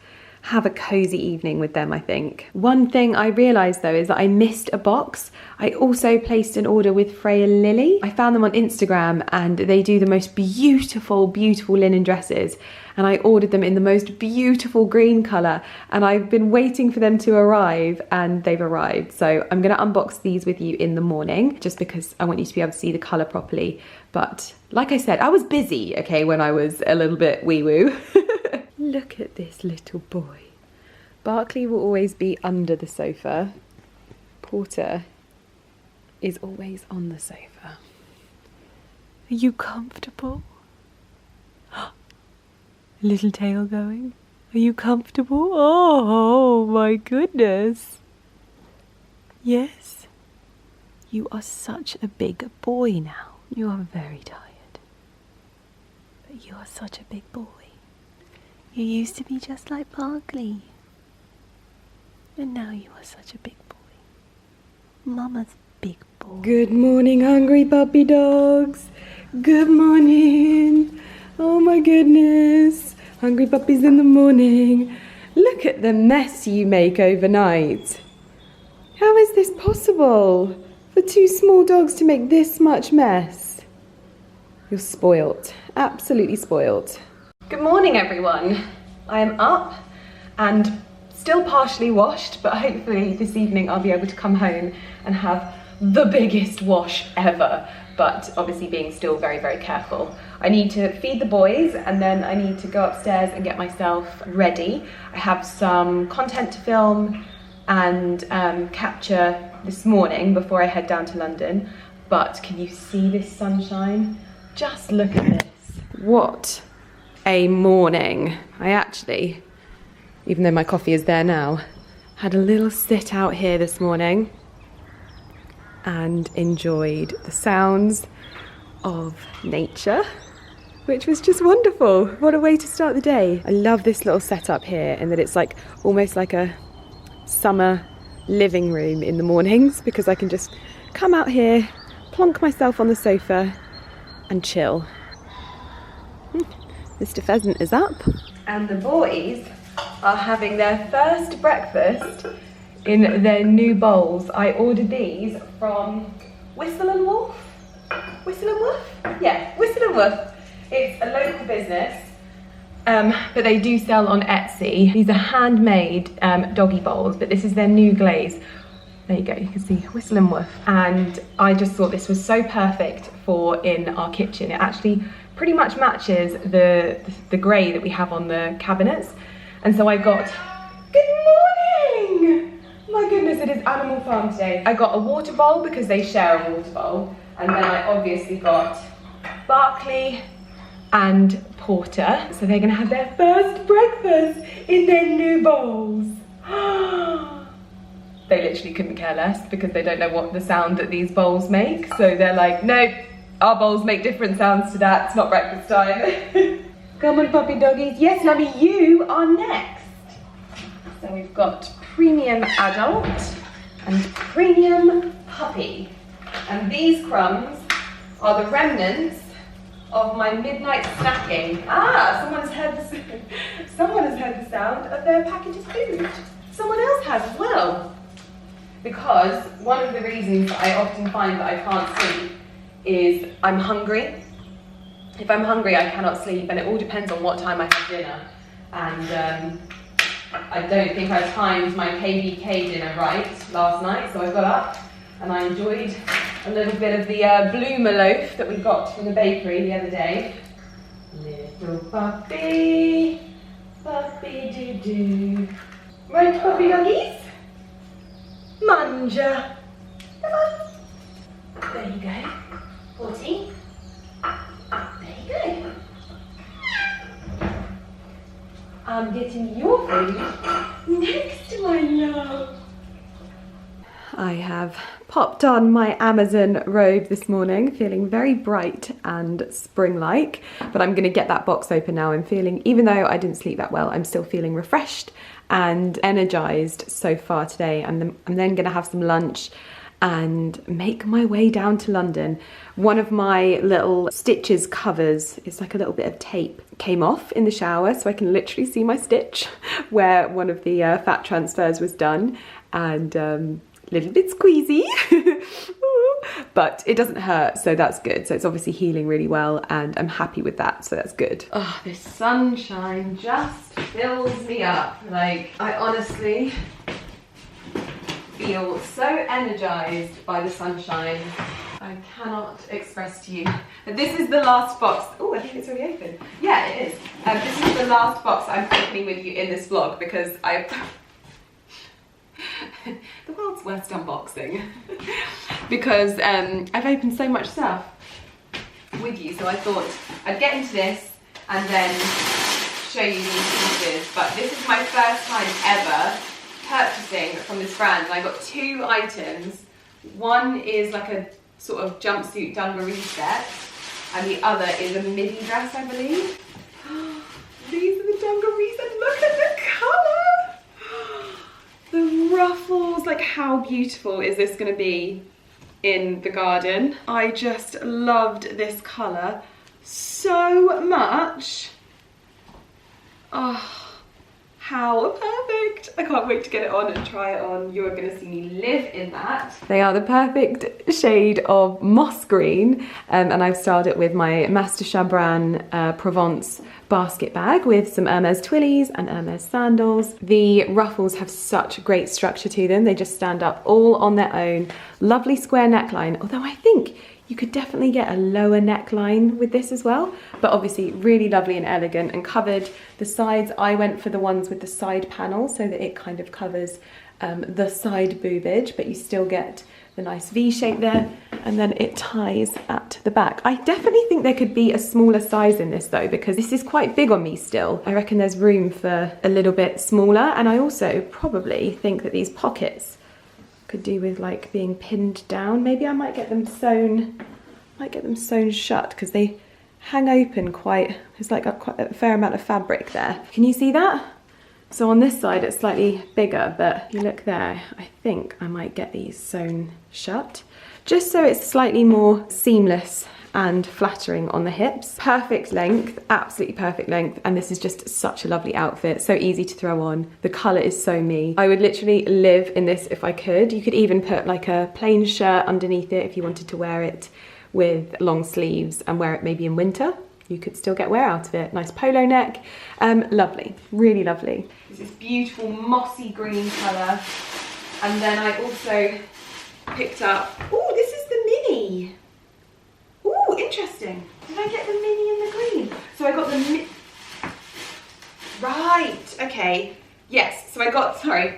have a cozy evening with them, I think. One thing I realised though is that I missed a box. I also placed an order with Freya Lily. I found them on Instagram, and they do the most beautiful, beautiful linen dresses. And I ordered them in the most beautiful green colour, and I've been waiting for them to arrive, and they've arrived. So I'm gonna unbox these with you in the morning, just because I want you to be able to see the colour properly. But like I said, I was busy, okay, when I was a little bit wee-woo. Look at this little boy. Barkley will always be under the sofa. Porter is always on the sofa. Are you comfortable? Little tail going. Are you comfortable? Oh my goodness. Yes. You are such a big boy now. You are very tired. But you are such a big boy. You used to be just like Barkley. And now you are such a big boy. Mama's big boy. Good morning, hungry puppy dogs. Good morning. Oh my goodness. Hungry puppies in the morning. Look at the mess you make overnight. How is this possible? For 2 small dogs to make this much mess? You're spoilt. Absolutely spoilt. Good morning, everyone. I am up and still partially washed, but hopefully this evening I'll be able to come home and have the biggest wash ever, but obviously being still very, very careful. I need to feed the boys, and then I need to go upstairs and get myself ready. I have some content to film and capture this morning before I head down to London, but can you see this sunshine? Just look at this. What a morning. I actually, even though my coffee is there now, had a little sit out here this morning and enjoyed the sounds of nature, which was just wonderful. What a way to start the day. I love this little setup here, and that it's like almost like a summer living room in the mornings, because I can just come out here, plonk myself on the sofa and chill. Mr. Pheasant is up, and the boys are having their first breakfast in their new bowls. I ordered these from Whistle and Wolf? Whistle and Wolf? Yeah, Whistle and Wolf. It's a local business, but they do sell on Etsy. These are handmade doggy bowls, but this is their new glaze. There you go, you can see Whistle and Wolf. And I just thought this was so perfect for in our kitchen. It actually pretty much matches the grey that we have on the cabinets. And so I got, good morning! My goodness, it is Animal Farm today. I got a water bowl because they share a water bowl. And then I obviously got Barkley and Porter. So they're gonna have their first breakfast in their new bowls. They literally couldn't care less, because they don't know what the sound that these bowls make. So they're like, nope, our bowls make different sounds to that. It's not breakfast time. Come on, puppy doggies. Yes, Lummy, you are next. So we've got premium adult and premium puppy. And these crumbs are the remnants of my midnight snacking. Ah, someone has heard the sound of their package of food. Someone else has as well. Because one of the reasons I often find that I can't sleep is I'm hungry. If I'm hungry, I cannot sleep, and it all depends on what time I have dinner. And I don't think I timed my KVK dinner right last night, so I got up and I enjoyed a little bit of the bloomer loaf that we got from the bakery the other day. Little puppy, puppy doo doo. Right, puppy doggies? Manja. Come on. There you go. 40. There you go. I'm getting your food next to my love. I have popped on my Amazon robe this morning, feeling very bright and spring-like, but I'm gonna get that box open now. I'm feeling, even though I didn't sleep that well, I'm still feeling refreshed and energized so far today. And I'm then gonna have some lunch and make my way down to London. One of my little stitches covers, it's like a little bit of tape, came off in the shower, so I can literally see my stitch where one of the fat transfers was done, and a little bit squeezy, but it doesn't hurt, so that's good. So it's obviously healing really well, and I'm happy with that, so that's good. Oh, this sunshine just fills me up. Like, I honestly feel so energized by the sunshine. I cannot express to you. This is the last box. Oh, I think it's already open. Yeah, it is. This is the last box I'm opening with you in this vlog, because I've the world's worst unboxing. Because I've opened so much stuff with you, so I thought I'd get into this and then show you these pieces. But this is my first time ever purchasing from this brand, and I got 2 items. One is like a sort of jumpsuit dungaree set, and the other is a midi dress, I believe. These are the dungarees, and look at the colour! The ruffles, like how beautiful is this going to be in the garden? I just loved this colour so much. Oh, how perfect. I can't wait to get it on and try it on. You are going to see me live in that. They are the perfect shade of moss green, and I've styled it with my Master Chabran Provence basket bag with some Hermes twillies and Hermes sandals. The ruffles have such great structure to them. They just stand up all on their own. Lovely square neckline, although I think you could definitely get a lower neckline with this as well, but obviously really lovely and elegant, and covered the sides. I went for the ones with the side panel so that it kind of covers the side boobage, but you still get the nice V shape there, and then it ties at the back. I definitely think there could be a smaller size in this though, because this is quite big on me still. I reckon there's room for a little bit smaller, and I also probably think that these pockets could do with like being pinned down. Maybe I might get them sewn shut, because they hang open quite, there's like quite a fair amount of fabric there. Can you see that? So on this side it's slightly bigger, but if you look there, I think I might get these sewn shut, just so it's slightly more seamless and flattering on the hips. Perfect length, absolutely perfect length, and this is just such a lovely outfit, so easy to throw on. The colour is so me. I would literally live in this if I could. You could even put like a plain shirt underneath it if you wanted to wear it with long sleeves and wear it maybe in winter. You could still get wear out of it. Nice polo neck, lovely, really lovely. It's this beautiful mossy green colour, and then I also picked up, oh, this is the mini. Oh, interesting. Did I get the mini and the green? So I got the right, okay. Yes, so I got, sorry,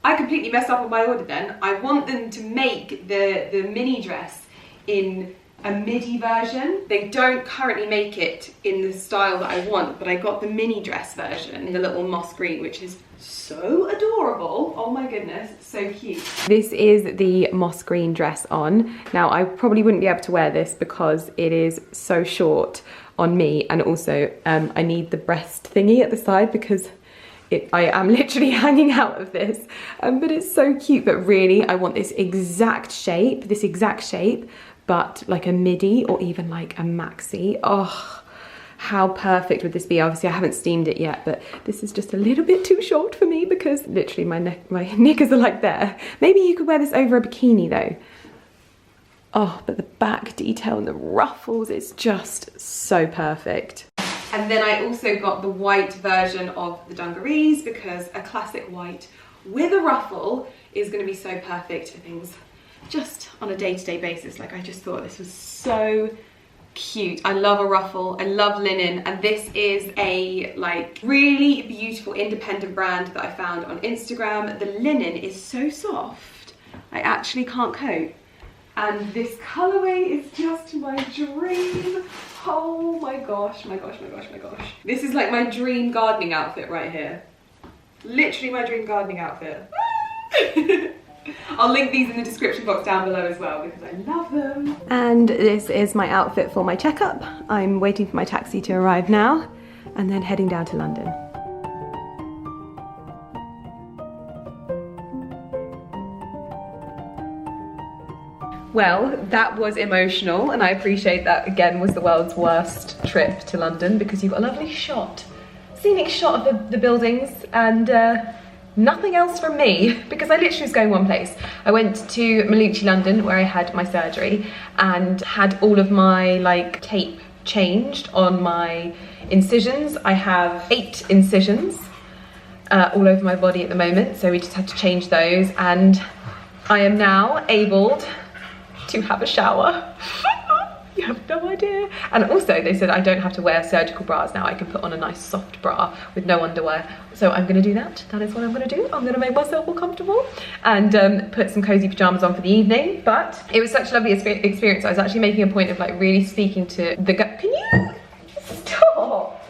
I completely messed up on my order then. I want them to make the mini dress in a midi version. They don't currently make it in the style that I want, but I got the mini dress version in the little moss green, which is so adorable. Oh my goodness, so cute. This is the moss green dress on. Now I probably wouldn't be able to wear this because it is so short on me, and also I need the breast thingy at the side because I am literally hanging out of this, but it's so cute. But really I want this exact shape, but like a midi or even like a maxi. Oh, how perfect would this be? Obviously I haven't steamed it yet, but this is just a little bit too short for me because literally my knickers are like there. Maybe you could wear this over a bikini though. Oh, but the back detail and the ruffles is just so perfect. And then I also got the white version of the dungarees because a classic white with a ruffle is going to be so perfect for things just on a day-to-day basis. Like, I just thought this was so cute. I love a ruffle, I love linen, and this is a like really beautiful independent brand that I found on Instagram. The linen is so soft, I actually can't cope. And this colorway is just my dream. Oh my gosh, my gosh, my gosh, my gosh. This is like my dream gardening outfit right here. Literally my dream gardening outfit. I'll link these in the description box down below as well because I love them. And this is my outfit for my checkup. I'm waiting for my taxi to arrive now and then heading down to London. Well, that was emotional, and I appreciate that again was the world's worst trip to London because you've got a lovely shot, scenic shot of the buildings, and nothing else from me because I literally was going one place. I went to Malucci, London, where I had my surgery and had all of my like tape changed on my incisions. I have 8 incisions all over my body at the moment, so we just had to change those, and I am now able to have a shower. You have no idea. And also they said I don't have to wear surgical bras now. I can put on a nice soft bra with no underwear. So I'm gonna do that. That is what I'm gonna do. I'm gonna make myself all comfortable and put some cozy pajamas on for the evening. But it was such a lovely experience. I was actually making a point of like really speaking to the guy. Can you stop?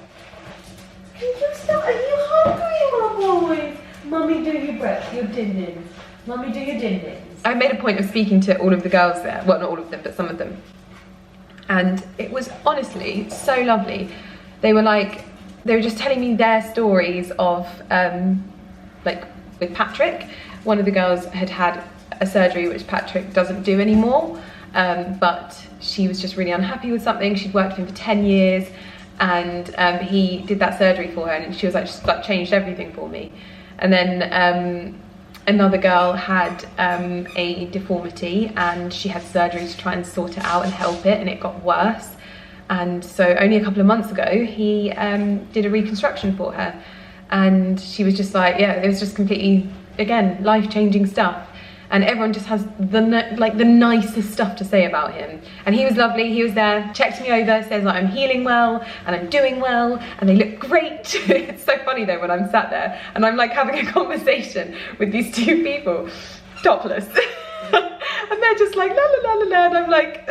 Can you stop? Are you hungry, my boys? Mummy, do your breath, your din-dins. Mummy, do your din-dins. I made a point of speaking to all of the girls there. Well, not all of them, but some of them. And it was honestly so lovely. They were just telling me their stories of, like with Patrick. One of the girls had had a surgery which Patrick doesn't do anymore, but she was just really unhappy with something. She'd worked with him for 10 years and he did that surgery for her, and she was like, just like changed everything for me. And then another girl had a deformity and she had surgery to try and sort it out and help it, and it got worse. And so only a couple of months ago, he did a reconstruction for her. And she was just like, yeah, it was just completely, again, life-changing stuff. And everyone just has the nicest stuff to say about him. And he was lovely, he was there, checked me over, says like I'm healing well, and I'm doing well, and they look great. It's so funny though when I'm sat there, and I'm like having a conversation with these 2 people, topless. And they're just like, la la la la la, and I'm like,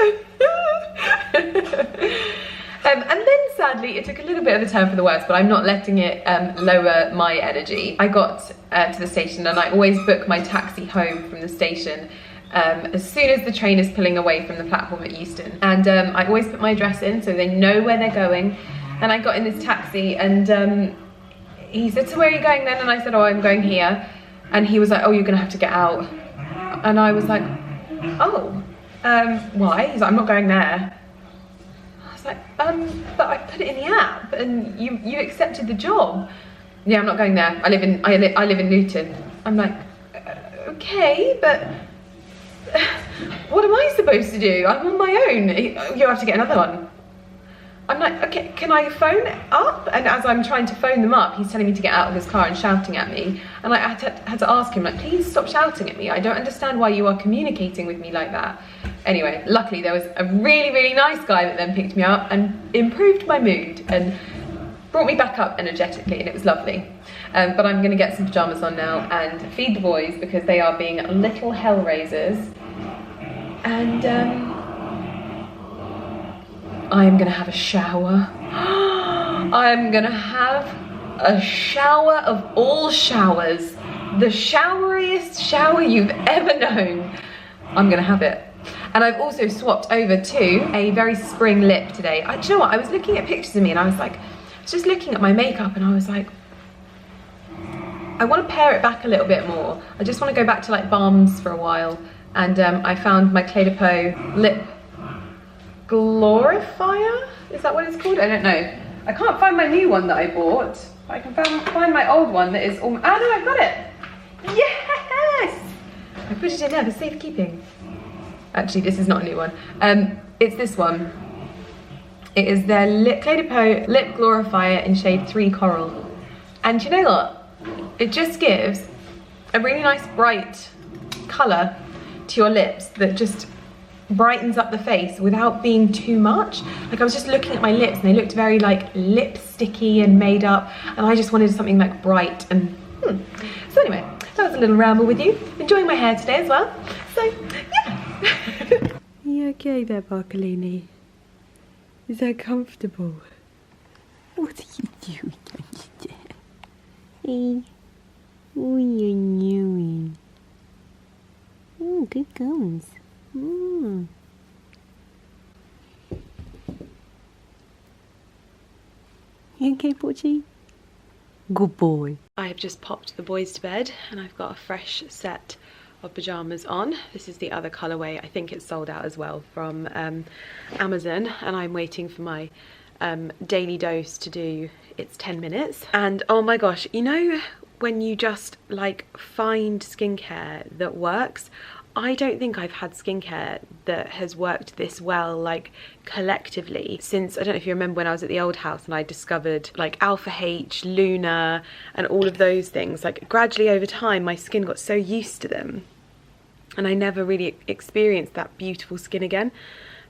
and then sadly, it took a little bit of a turn for the worse, but I'm not letting it lower my energy. I got to the station, and I always book my taxi home from the station as soon as the train is pulling away from the platform at Euston. And I always put my address in so they know where they're going. And I got in this taxi, and he said, so where are you going then? And I said, oh, I'm going here. And he was like, oh, you're gonna have to get out. And I was like, oh, why? He's like, I'm not going there. But I put it in the app and you accepted the job. Yeah, I'm not going there. I live in Luton. I'm like, okay, but what am I supposed to do? I'm on my own. You have to get another one. I'm like, okay, can I phone up? And as I'm trying to phone them up, he's telling me to get out of his car and shouting at me. And I had to ask him, like, please stop shouting at me. I don't understand why you are communicating with me like that. Anyway, luckily there was a really, really nice guy that then picked me up and improved my mood and brought me back up energetically, and it was lovely. But I'm gonna get some pajamas on now and feed the boys because they are being little hell raisers. And I am gonna have a shower. I am gonna have a shower of all showers. The showeriest shower you've ever known. I'm gonna have it. And I've also swapped over to a very spring lip today. Do you know what? I was looking at pictures of me and I was like, I was just looking at my makeup and I was like, I want to pare it back a little bit more. I just want to go back to like balms for a while. And I found my Clé de Peau lip Glorifier? Is that what it's called? I don't know. I can't find my new one that I bought. I can find my old one that is all... Oh no, I've got it! Yes! I put it in there for safekeeping. Actually, this is not a new one. It's this one. It is their Clé de Peau Lip Glorifier in shade 3 Coral. And you know what? It just gives a really nice bright colour to your lips that just brightens up the face without being too much. Like I was just looking at my lips and they looked very like lipsticky and made up, and I just wanted something like bright and So anyway, that was a little ramble with you. Enjoying my hair today as well. So yeah. You okay there, Barcolini? Is that comfortable? What are you doing? Hey, what are you doing? Oh, good goings. You okay, Porchy? Good boy. I have just popped the boys to bed and I've got a fresh set of pyjamas on. This is the other colourway. I think it's sold out as well from Amazon, and I'm waiting for my daily dose to do its 10 minutes. And oh my gosh, you know when you just like find skincare that works? I don't think I've had skincare that has worked this well, like collectively, since, I don't know if you remember when I was at the old house and I discovered like Alpha H, Luna and all of those things. Like gradually over time my skin got so used to them and I never really experienced that beautiful skin again.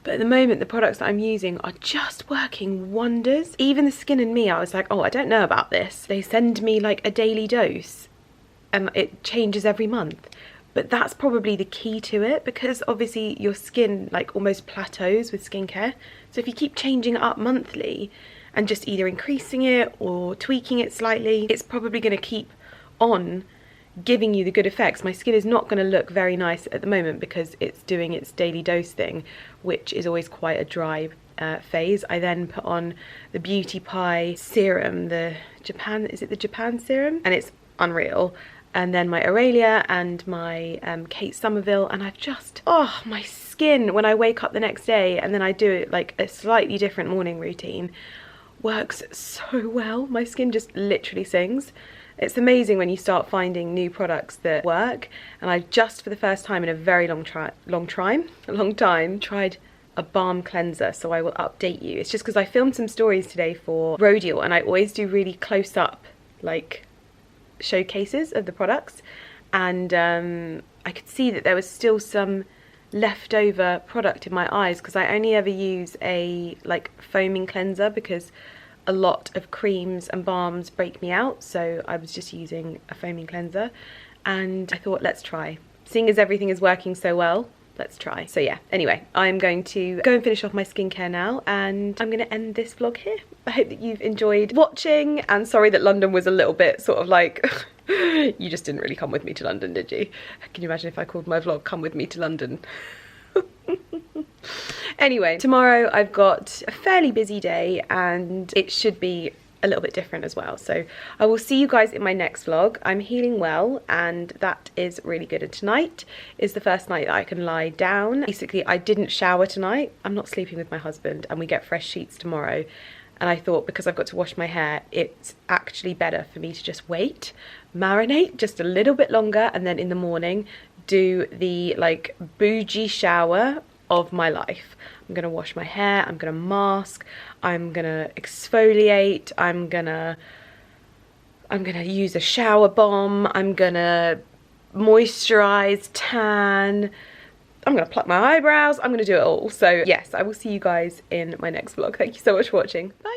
But at the moment the products that I'm using are just working wonders. Even the Skin and Me, I was like, oh, I don't know about this. They send me like a daily dose and it changes every month. But that's probably the key to it, because obviously your skin like almost plateaus with skincare. So if you keep changing it up monthly and just either increasing it or tweaking it slightly, it's probably going to keep on giving you the good effects. My skin is not going to look very nice at the moment because it's doing its daily dose thing, which is always quite a dry phase. I then put on the Beauty Pie serum, the Japan, is it the Japan serum? And it's unreal. And then my Aurelia and my Kate Somerville, and I've just, oh, my skin when I wake up the next day and then I do it like a slightly different morning routine works so well. My skin just literally sings. It's amazing when you start finding new products that work. And I just for the first time in a very long time tried a balm cleanser, so I will update you. It's just because I filmed some stories today for Rodial and I always do really close up like showcases of the products, and I could see that there was still some leftover product in my eyes because I only ever use a like foaming cleanser because a lot of creams and balms break me out, so I was just using a foaming cleanser and I thought, let's try. Seeing as everything is working so well, let's try. So yeah, anyway, I'm going to go and finish off my skincare now and I'm going to end this vlog here. I hope that you've enjoyed watching, and sorry that London was a little bit sort of like, you just didn't really come with me to London, did you? Can you imagine if I called my vlog Come With Me to London? Anyway, tomorrow I've got a fairly busy day and it should be a little bit different as well, so I will see you guys in my next vlog. I'm healing well and that is really good, and tonight is the first night that I can lie down. Basically I didn't shower tonight. I'm not sleeping with my husband and we get fresh sheets tomorrow, and I thought because I've got to wash my hair it's actually better for me to just wait, marinate just a little bit longer, and then in the morning do the like bougie shower of my life. I'm gonna wash my hair, I'm gonna mask, I'm gonna exfoliate, I'm gonna use a shower bomb, I'm gonna moisturize, tan, I'm gonna pluck my eyebrows, I'm gonna do it all. So yes, I will see you guys in my next vlog. Thank you so much for watching. Bye.